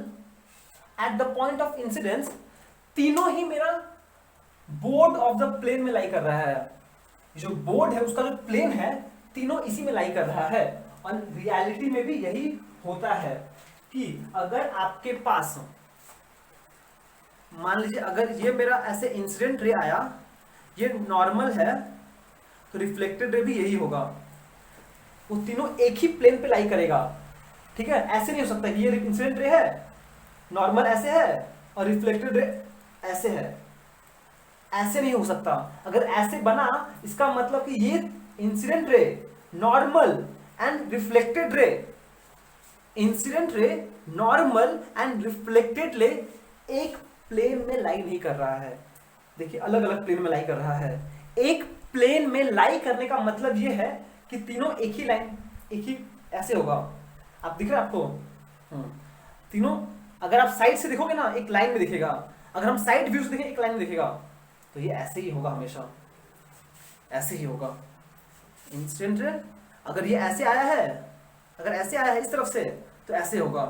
Speaker 1: at the point of incidence, तीनों ही मेरा बोर्ड ऑफ द प्लेन में लाई कर रहा है। जो बोर्ड है उसका जो प्लेन है, तीनों इसी में लाई कर रहा है। और रियलिटी में भी यही होता है कि अगर आपके पास, मान लीजिए अगर ये मेरा ऐसे इंसिडेंट रे आया, ये नॉर्मल है, तो रिफ्लेक्टेड रे भी यही होगा। वो तीनों एक ही प्लेन पे लाई करेगा, ठीक है। ऐसे नहीं हो सकता ये इंसिडेंट रे है, नॉर्मल ऐसे है और रिफ्लेक्टेड रे ऐसे है, ऐसे नहीं हो सकता। अगर ऐसे बना, इसका मतलब कि ये इंसिडेंट रे, normal and reflected ray, incident ray, normal and reflected ray एक प्लेन में लाई नहीं कर रहा है। देखिए अलग अलग प्लेन में लाई कर रहा है। एक प्लेन में लाई करने का मतलब ये है कि तीनों एक ही लाइन, एक ही ऐसे होगा। आप दिख रहा है आपको, तीनों अगर आप साइड से देखोगे ना एक लाइन में दिखेगा, अगर हम साइड व्यू से देखें एक लाइन में दिखेगा। तो ये ऐसे ही होगा, हमेशा ऐसे ही होगा। इंसिडेंट रे अगर ये ऐसे आया है, अगर ऐसे आया है इस तरफ से, तो ऐसे होगा,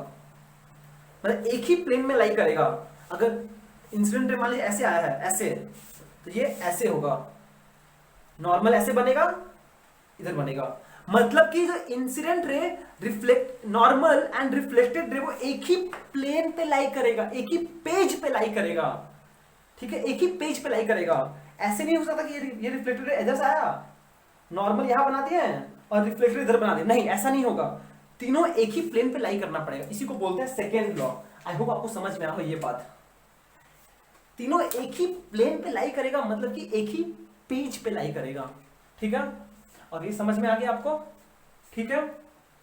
Speaker 1: मतलब एक ही प्लेन में लाई करेगा। अगर इंसिडेंट रे मान लीजिए ऐसे आया है, ऐसे, तो ये ऐसे होगा, नॉर्मल ऐसे बनेगा, इधर बनेगा। मतलब कि जो incident ray, reflect, normal and reflected ray वो एक ही प्लेन पे लाई करेगा, एक ही पेज पे लाई करेगा, ठीक है, एक ही पेज पे लाई करेगा। ऐसे नहीं हो सकता कि ये रिफ्लेक्टेड रे इधर से आया, नॉर्मल यहां बना दिए और रिफ्लेक्टेड इधर बना दिया, नहीं ऐसा नहीं होगा। तीनों एक ही प्लेन पे लाई करना पड़ेगा। इसी को बोलते हैं सेकेंड लॉ। आई होप आपको समझ में आ हो ये बात। तीनों एक ही प्लेन पे लाई करेगा, मतलब कि एक ही पेज पे लाई करेगा, ठीक है। और ये समझ में आ गया आपको, ठीक है,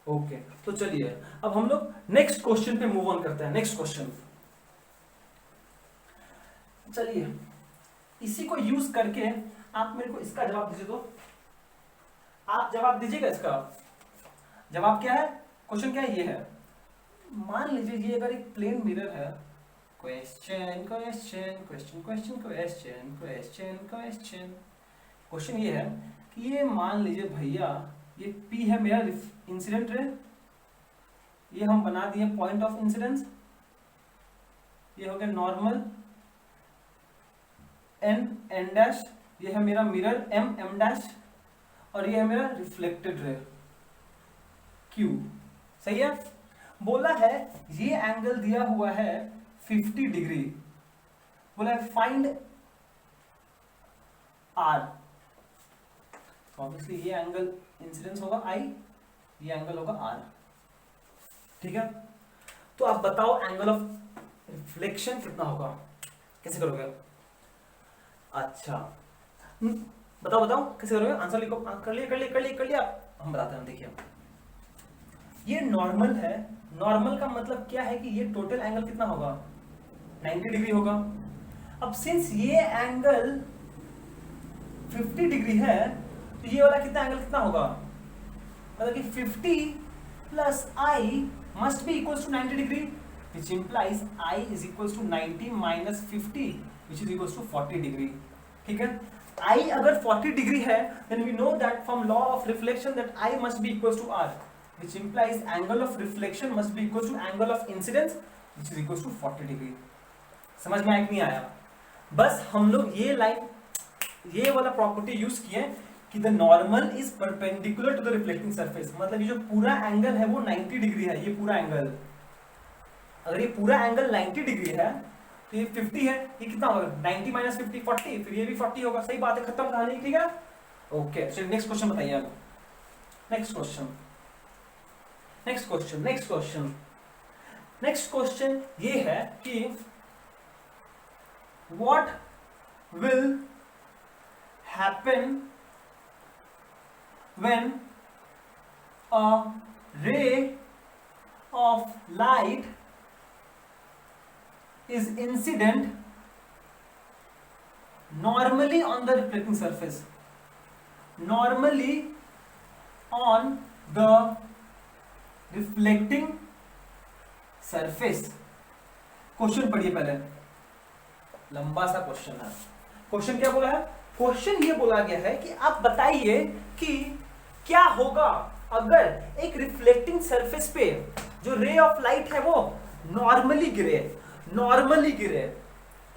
Speaker 1: ओके। तो चलिए अब हम लोग नेक्स्ट क्वेश्चन पे मूव ऑन करते हैं। नेक्स्ट क्वेश्चन, चलिए इसी को यूज करके आप मेरे को इसका जवाब दीजिए। तो आप जवाब दीजिएगा। इसका जवाब क्या है, क्वेश्चन क्या है, ये है, मान लीजिए ये अगर एक प्लेन मिरर है, question question question question question question question, question ये है कि ये मान लीजिए भैया ये P है मेरा इंसिडेंट रे, ये हम बना दिए पॉइंट ऑफ इंसिडेंस, ये हो गया नॉर्मल N डैश, ये है मेरा मिरर M डैश, और ये है मेरा रिफ्लेक्टेड रे Q। सही है। बोला है ये एंगल दिया हुआ है 50 डिग्री, बोला है फाइंड R। ऑब्वियसली ये एंगल इंसिडेंस होगा I, ये एंगल होगा R, ठीक है। तो आप बताओ एंगल ऑफ रिफ्लेक्शन कितना होगा, कैसे करोगे? अच्छा बताओ बताओ कैसे करोगे, आंसर लिखो। कर लिया हम बताते हैं। देखिए ये नॉर्मल है, नॉर्मल का मतलब क्या है कि ये टोटल एंगल कितना होगा, 90 डिग्री होगा। अब सिंस ये एंगल 50 डिग्री है, तो ये वाला कितना एंगल कितना होगा, मतलब कि 50 plus i must be equals to 90 degree, which implies I is equals to 90 minus 50 which is equals to 40 degree, ठीक है। I अगर 40 डिग्री है then we know that from law of reflection that I must be equals to R, which implies angle of reflection must be equals to angle of incidence which is equals to 40 degree. समझ में आया कि नहीं आया? बस हम लोग ये लाइन, ये वाला प्रॉपर्टी यूज किए कि the normal is perpendicular to the reflecting surface, मतलब ये जो पूरा एंगल है वो 90 डिग्री है। ये पूरा एंगल, अगर ये पूरा एंगल 90 डिग्री है तो ये 50 है, ये कितना होगा 90 माइनस 50 40, फिर ये भी 40 होगा। सही बात है, खत्म कहानी, ठीक है, ओके। चलिए नेक्स्ट क्वेश्चन बताइए आप। नेक्स्ट क्वेश्चन ये है कि what will happen when a ray of light is incident normally on the reflecting surface, normally on the reflecting surface। Question पढ़िए पहले, लंबा सा क्वेश्चन है। क्वेश्चन क्या बोला है? क्वेश्चन ये बोला गया है कि आप बताइए कि क्या होगा अगर एक रिफ्लेक्टिंग सरफेस पे जो रे ऑफ लाइट है वो नॉर्मली गिरे, नॉर्मली गिरे,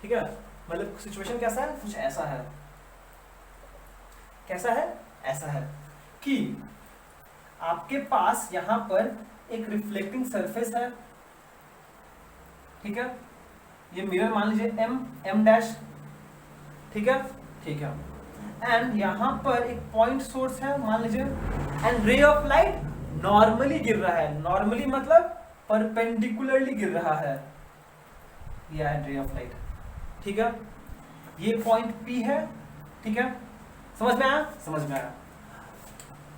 Speaker 1: ठीक है। मतलब सिचुएशन कैसा है? कुछ ऐसा है। कैसा है? ऐसा है कि आपके पास यहां पर एक रिफ्लेक्टिंग सरफेस है, ठीक है। ये मिरर मान लीजिए m डैश, ठीक है, ठीक है। एंड यहां पर एक पॉइंट सोर्स है मान लीजिए, and ray of light normally गिर रहा है। नॉर्मली मतलब परपेंडिकुलरली गिर रहा है, यह है रे ऑफ लाइट, ठीक है। ये पॉइंट P है, ठीक है। समझ में आया? समझ में आया।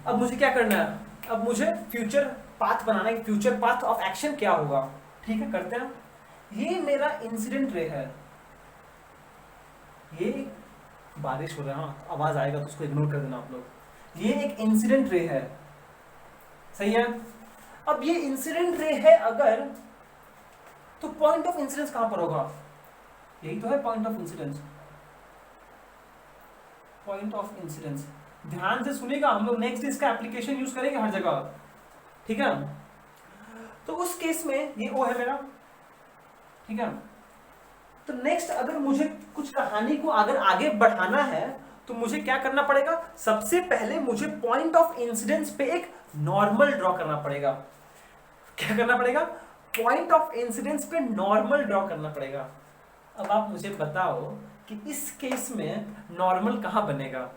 Speaker 1: अब मुझे क्या करना है? अब मुझे फ्यूचर पाथ बनाना है। फ्यूचर पाथ ऑफ एक्शन क्या होगा? ठीक है, करते हैं। ये मेरा इंसिडेंट रे है, ये बारिश हो रहा है, हाँ आवाज आएगा तो उसको इग्नोर कर देना आप लोग। ये एक इंसिडेंट रे है, सही है। अब ये इंसिडेंट रे है अगर, तो पॉइंट ऑफ इंसिडेंस कहां पर होगा? यही तो है point of incidence. Point of incidence ध्यान से सुनेगा, हम लोग नेक्स्ट इसका एप्लीकेशन यूज करेंगे हर जगह, ठीक है। तो उस केस में ये O है मेरा, ठीक है। तो नेक्स्ट अगर मुझे कुछ कहानी को अगर आगे बढ़ाना है तो मुझे क्या करना पड़ेगा? सबसे पहले मुझे पॉइंट ऑफ इंसिडेंस पे एक नॉर्मल ड्रॉ करना पड़ेगा। क्या करना पड़ेगा? पॉइंट ऑफ इंसिडेंस पे नॉर्मल ड्रॉ करना पड़ेगा। अब आप मुझे बताओ कि इस केस में नॉर्मल कहां बनेगा?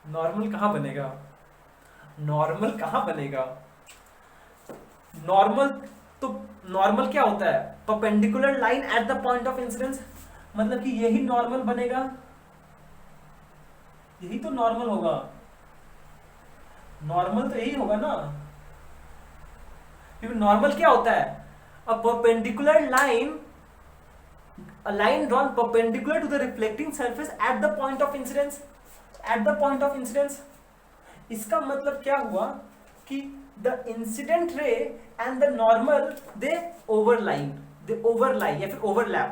Speaker 1: नॉर्मल कहां बनेगा? नॉर्मल कहां बनेगा? नॉर्मल तो नॉर्मल क्या होता है? Perpendicular line at the point of incidence, मतलब कि यही नॉर्मल बनेगा, यही तो नॉर्मल होगा। नॉर्मल तो यही होगा ना, क्योंकि नॉर्मल क्या होता है? A perpendicular line, a line drawn perpendicular to the reflecting surface at the point of incidence, at the point of incidence। इसका मतलब क्या हुआ कि the incident ray and the normal they overlie या फिर overlap।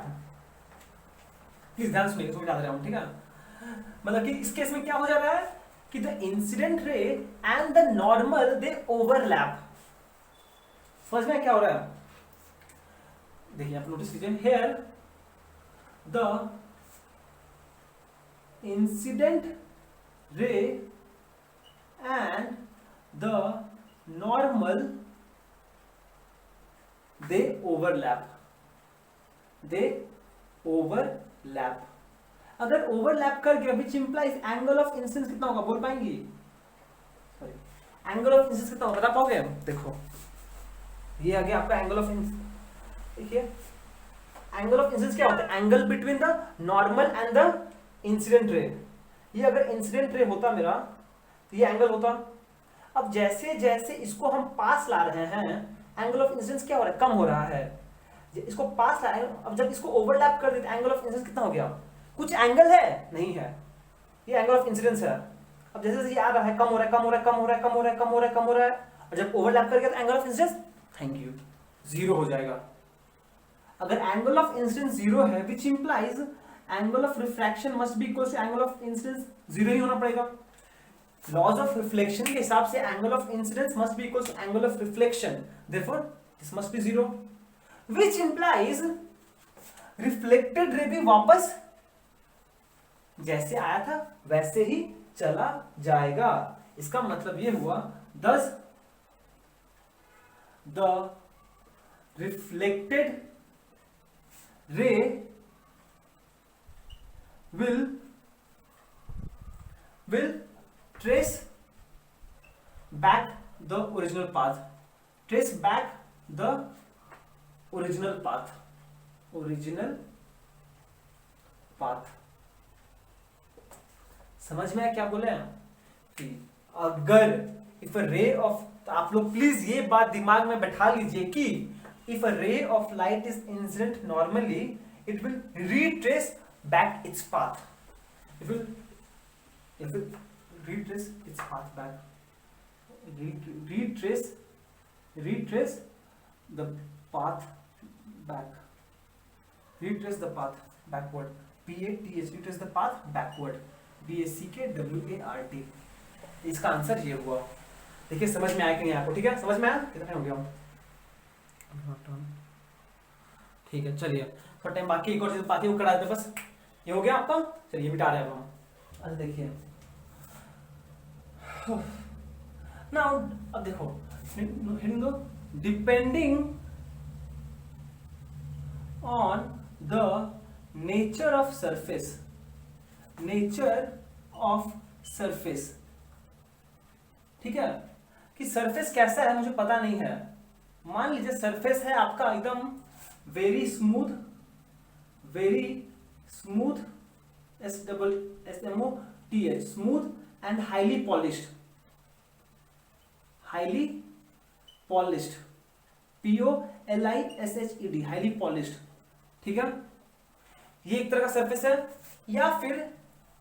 Speaker 1: प्लीज ध्यान सुनिए, इसको याद रहा हूं, ठीक है। मतलब कि इस केस में क्या हो जा रहा है कि the incident ray and the normal they overlap। समझ में क्या हो रहा है? देखिए आप नोटिस कीजिए, here the incident ray and the normal they overlap, they overlap। अगर ओवरलैप कर गया विच इंप्लाइज एंगल ऑफ इंसिडेंस कितना होगा? बोल पाएंगी? सॉरी, एंगल ऑफ इंसिडेंस कितना होगा बता पाओगे? देखो ये आ गया आपका एंगल ऑफ इंसिडेंस। देखिए एंगल ऑफ इंसिडेंस क्या होता है? Angle between the normal and the incident ray. ये अगर इंसिडेंट रे होता मेरा तो ये एंगल होता। अब जैसे जैसे इसको हम पास ला रहे हैं एंगल ऑफ इंसिडेंस क्या हो रहा है? कम हो रहा है। इसको पास ला रहे हैं, अब जब इसको ओवरलैप कर देते एंगल ऑफ इंसिडेंस कितना हो गया? कुछ एंगल है? नहीं है, ये एंगल ऑफ इंसिडेंस है। अब जैसे जैसे ये आ रहा है कम हो रहा है, कम हो रहा है, कम हो रहा है, कम हो रहा है, कम हो रहा है, कम हो रहा है, और जब ओवरलैप कर गया तो angle of incidence, thank you, zero हो जाएगा। अगर एंगल ऑफ इंसिडेंस जीरो है which implies angle of refraction must be equal to angle of incidence, zero ही होना पड़ेगा। लॉज ऑफ रिफ्लेक्शन के हिसाब से angle of incidence must be equal to angle of reflection, therefore this must be zero, which implies reflected ray भी वापस जैसे आया था वैसे ही चला जाएगा। इसका मतलब ये हुआ thus the reflected ray will trace back the original path, trace back the original path, original path. समझ में आया क्या बोले हैं कि अगर इफ अ रे ऑफ, तो आप लोग प्लीज ये बात दिमाग में बैठा लीजिए कि if a ray of light is incident normally it will retrace back its path. It will retrace its path back. Retrace the path back. Retrace the path backward. PATH, retrace the path backward. BACKWART. इसका आंसर ये हुआ। देखिए समझ में आया कि नहीं आपको? ठीक है, समझ में आया? कितना टाइम हो गया? ठीक है, चलिए थोड़ा टाइम बाकी, एक और चीज बाकी वो करा देते बस। ये हो गया आपका, चलिए मिटा रहे हैं हम। अच्छा देखिए नाउ, अब देखो Hindu, depending on the nature of surface, nature of surface, ठीक है, कि सरफेस कैसा है मुझे पता नहीं है। मान लीजिए सरफेस है आपका एकदम very smooth, SMOOTH, smooth and highly polished, POLISHED, highly polished, ठीक है। ये एक तरह का सरफेस है। या फिर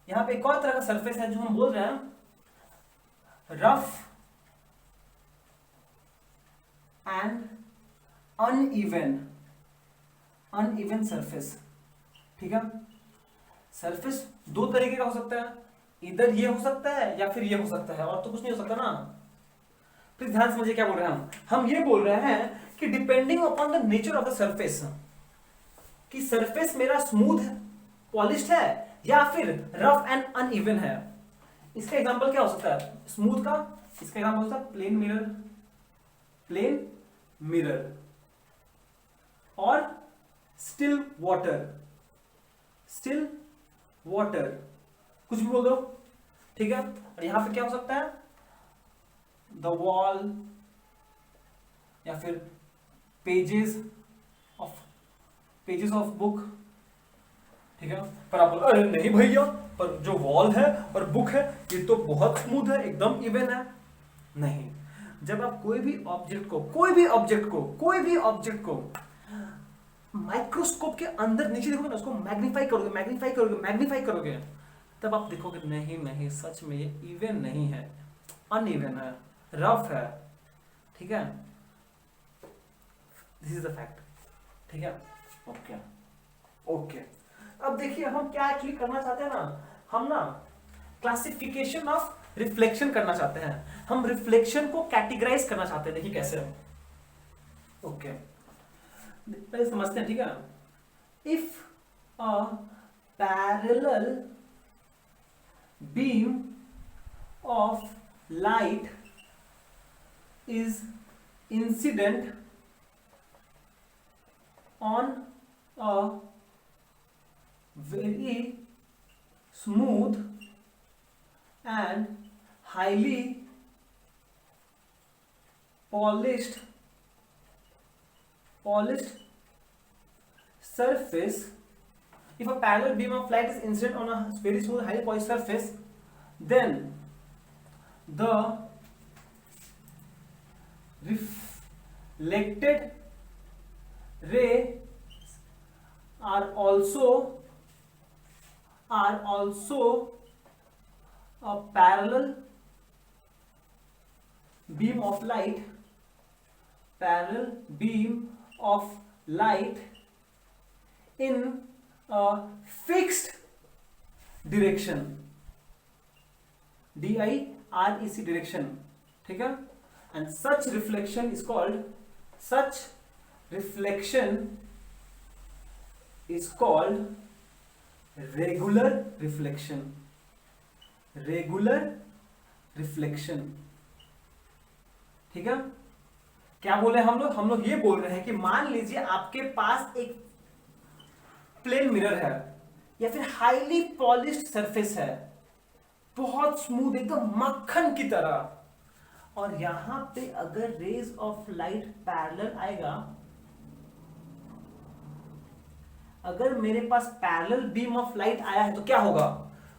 Speaker 1: यहां पे एक और तरह का सरफेस है जो हम बोल रहे हैं रफ एंड अनइवन सरफेस, ठीक है। सरफेस दो तरीके का हो सकता है, इधर ये हो सकता है या फिर ये हो सकता है, और तो कुछ नहीं हो सकता ना। प्लीज ध्यान समझिए क्या बोल रहे हैं हम ये बोल रहे हैं कि depending upon the nature of the surface, कि सरफेस मेरा स्मूथ है, पॉलिश्ड है या फिर रफ एंड अनइवन है। इसका एग्जांपल क्या हो सकता है स्मूथ का? इसका एग्जांपल हो सकता है प्लेन मिरर और स्टिल वाटर, कुछ भी बोल दो, ठीक है। और यहां पे क्या हो सकता है द वॉल या फिर पेजेस ऑफ बुक, ठीक है। पर आप बोलो अरे नहीं भैया, पर जो वॉल है और बुक है ये तो बहुत स्मूथ है, एकदम इवन है। नहीं, जब आप कोई भी ऑब्जेक्ट को माइक्रोस्कोप के अंदर नीचे देखोगे ना, उसको मैग्नीफाई करोगे, तब आप देखोगे नहीं सच में ये इवन नहीं है, अनइवन है, रफ है, ठीक है। दिस इज द फैक्ट, ठीक है। ओके अब देखिए हम क्या एक्चुअली करना चाहते हैं ना, हम ना क्लासिफिकेशन ऑफ रिफ्लेक्शन करना चाहते हैं, हम रिफ्लेक्शन को कैटेगराइज करना चाहते हैं। देखिए कैसे, ओके पहले समझते हैं, ठीक है। If a parallel beam of light is incident on a very smooth and highly polished surface. If a parallel beam of light is incident on a very smooth highly polished surface, then the reflected ray are also a parallel beam of light in a fixed direction, DIREC direction, ठीक है। and such reflection is called regular reflection, ठीक है। क्या बोले हम लोग ये बोल रहे हैं कि मान लीजिए आपके पास एक प्लेन मिरर है या फिर हाईली पॉलिश्ड सरफेस है, बहुत स्मूथ एकदम मक्खन की तरह, और यहां पे अगर रेज ऑफ लाइट पैरेलल आएगा, अगर मेरे पास पैरेलल बीम ऑफ लाइट आया है तो क्या होगा,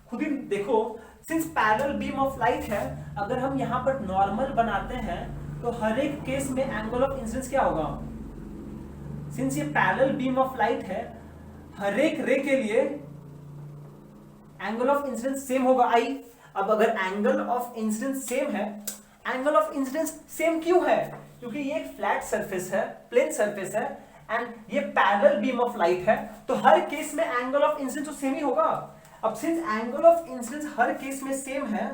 Speaker 1: खुद ही देखो। Since parallel beam of light है, अगर हम यहां पर नॉर्मल बनाते हैं तो हर एक केस में एंगल ऑफ इंसिडेंस क्या होगा। सिंस ये पैरेलल बीम ऑफ लाइट है, हर एक रे के लिए एंगल ऑफ इंसिडेंस सेम होगा आई। अब अगर एंगल ऑफ इंसिडेंस सेम है, एंगल ऑफ इंसिडेंस सेम क्यों है, क्योंकि ये एक फ्लैट सरफेस है, प्लेन सरफेस है, एंड ये पैरेलल बीम ऑफ लाइट है, तो हर केस में एंगल ऑफ इंसिडेंस तो सेम ही होगा। अब since angle of incidence her case में सेम है,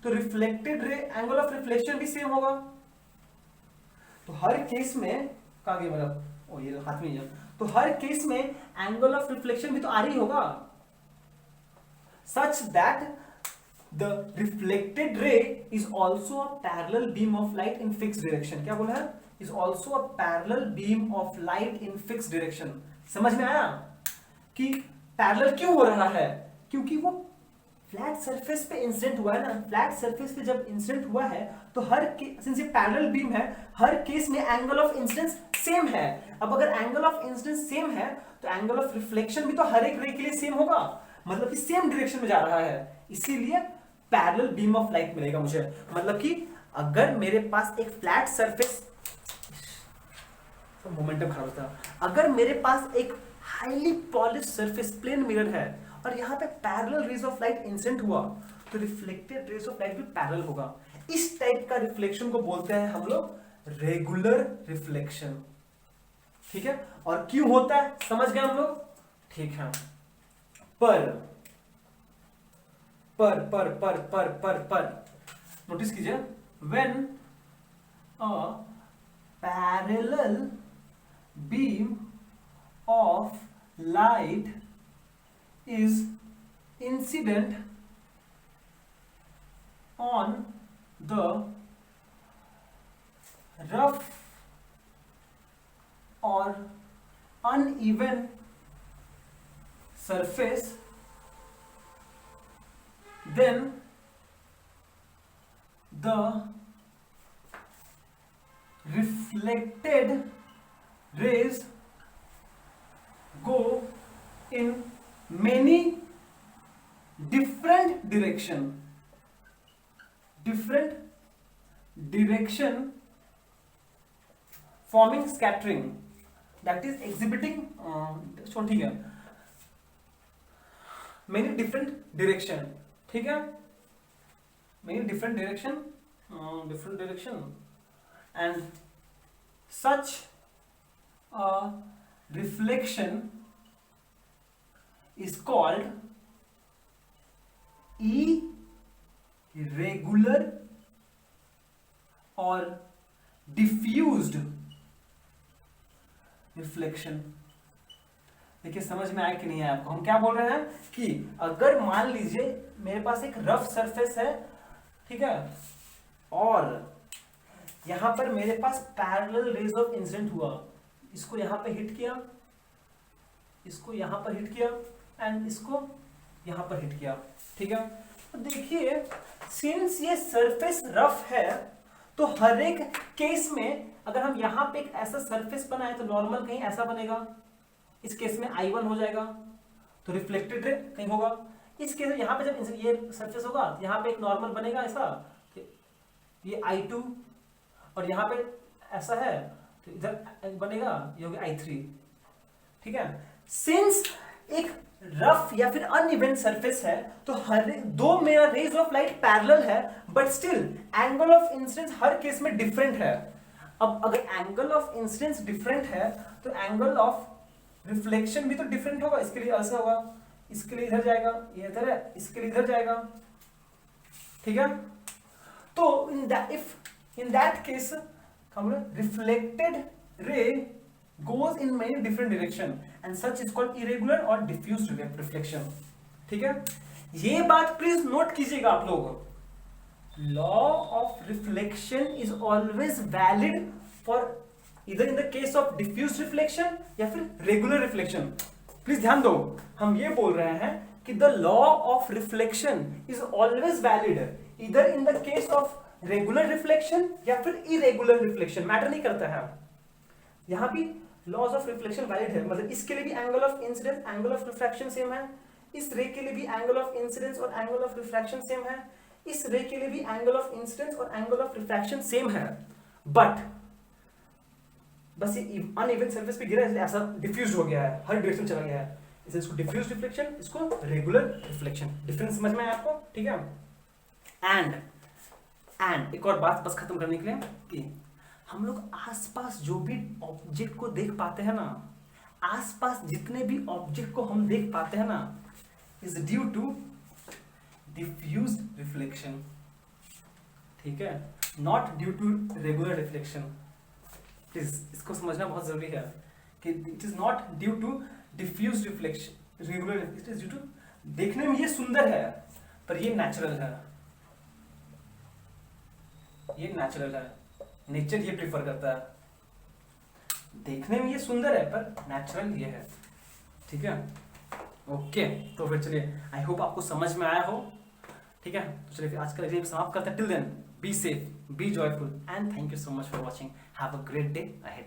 Speaker 1: तो reflected ray angle of reflection भी सेम होगा। तो हर केस में कहां गया मतलब, ओ ये हाथ में ही है, तो हर केस में एंगल ऑफ रिफ्लेक्शन भी तो आ रही होगा, such that the reflected ray is also a parallel beam of light in fixed direction। क्या बोला है, is also a parallel beam of light in fixed direction। समझ में आया कि पैरेलल क्यों हो रहा है, क्योंकि वो फ्लैट सरफेस पे इंसिडेंट हुआ है ना, फ्लैट सरफेस पे जब इंसिडेंट हुआ है तो हर सिंस ये पैरेलल बीम है, हर केस में एंगल ऑफ इंसिडेंस सेम है। अब अगर एंगल ऑफ इंसिडेंस सेम है तो एंगल ऑफ रिफ्लेक्शन भी तो हर एक रे के लिए सेम होगा, मतलब कि सेम डायरेक्शन में जा रहा है, इसीलिए पैरेलल बीम ऑफ लाइट मिलेगा मुझे। मतलब कि अगर मेरे पास एक फ्लैट सरफेस, मोमेंटम खराब होता है, अगर मेरे पास एक highly polish surface plane mirror है और यहां पे parallel rays of light incident हुआ, तो रिफ्लेक्टेड रेज ऑफ लाइट भी पैरेलल होगा। इस टाइप का रिफ्लेक्शन को बोलते हैं हम लोग रेगुलर रिफ्लेक्शन, ठीक है। और क्यों होता है समझ गए हम लोग, ठीक है। पर नोटिस कीजिए, when a parallel beam of light is incident on the rough or uneven surface, then the reflected rays go in many different direction forming scattering, that is exhibiting ठीक है, many different direction, ठीक है, many different direction and such a reflection is called irregular or diffused reflection। देखिए समझ में आया कि नहीं आया आपको, हम क्या बोल रहे हैं कि अगर मान लीजिए मेरे पास एक रफ सरफेस है, ठीक है, और यहां पर मेरे पास पैरेलल रेज ऑफ इंसिडेंट हुआ, इसको यहां पे हिट किया, इसको यहां पर हिट किया एंड इसको यहां पर हिट किया, ठीक है। तो देखिए सिंस ये सरफेस रफ है तो हर एक केस में अगर हम यहां पे एक ऐसा सरफेस बनाए तो नॉर्मल कहीं ऐसा बनेगा, इस केस में I1 हो जाएगा, तो रिफ्लेक्टेड रे कहीं होगा। इस केस में यहाँ पे जब ये सरफेस होगा तो यहाँ पे एक नॉर्मल बनेगा ऐसा, ये I2, और यहाँ पे ऐसा है तो इधर बनेगा, ये हो गया I3, ठीक है। सिंस एक रफ या फिर अनइवन सरफेस है तो हर दो मेरा रेज ऑफ लाइट पैरेलल है, but still angle of incidence her case में डिफरेंट है। अब अगर एंगल ऑफ इंसिडेंस डिफरेंट है तो एंगल ऑफ रिफ्लेक्शन भी तो डिफरेंट होगा। इसके लिए ऐसा होगा, इसके लिए इधर जाएगा, ये इधर है, इसके लिए इधर जाएगा, ठीक है। तो in that case reflected ray goes in many different direction and such is called irregular or diffused reflection, ठीक है। ये बात प्लीज नोट कीजिएगा आप लोग, law of reflection is always valid for इधर in the case of diffuse reflection या फिर रेगुलर रिफ्लेक्शन। प्लीज ध्यान दो, हम ये बोल रहे हैं कि the law of reflection is always valid इधर in the case of regular reflection या फिर इरेगुलर रिफ्लेक्शन, मैटर नहीं करता है। यहां भी लॉज ऑफ रिफ्लेक्शन वैलिड है, मतलब इसके लिए भी angle of incidence angle of refraction same है, इस रे के लिए भी एंगल ऑफ इंसिडेंस और एंगल ऑफ रिफ्रैक्शन सेम है, इस रे के लिए भी एंगल ऑफ इंसिडेंस और एंगल ऑफ रिफ्रैक्शन सेम है, बट बस ये अनइवन सरफेस पे गिरा है, ऐसा डिफ्यूज हो गया है, हर डायरेक्शन चला गया है, इसे इसको डिफ्यूज रिफ्लेक्शन, इसको रेगुलर रिफ्लेक्शन। डिफरेंस समझ में आया आपको? ठीक है। एंड एक और बात बस खत्म करने के लिए कि हम लोग आसपास जो भी ऑब्जेक्ट को देख पाते हैं ना, आसपास जितने भी ऑब्जेक्ट को हम देख पाते हैं ना, is due to diffuse reflection, ठीक है, not due to regular reflection. Please इसको समझना बहुत जरूरी है कि it is not due to diffuse reflection regular, it is due to, देखने में ये सुंदर है पर ये नेचुरल है, ये नेचुरल है, नेचर ये प्रेफर करता है, देखने में ये सुंदर है पर नेचुरल ये है, ठीक है। ओके, तो फिर चलिए, आई होप आपको समझ में आया हो, ठीक है। तो चलिए आज का वीडियो समाप्त करते हैं। Till then be safe, be joyful and thank you so much for watching, have a great day ahead.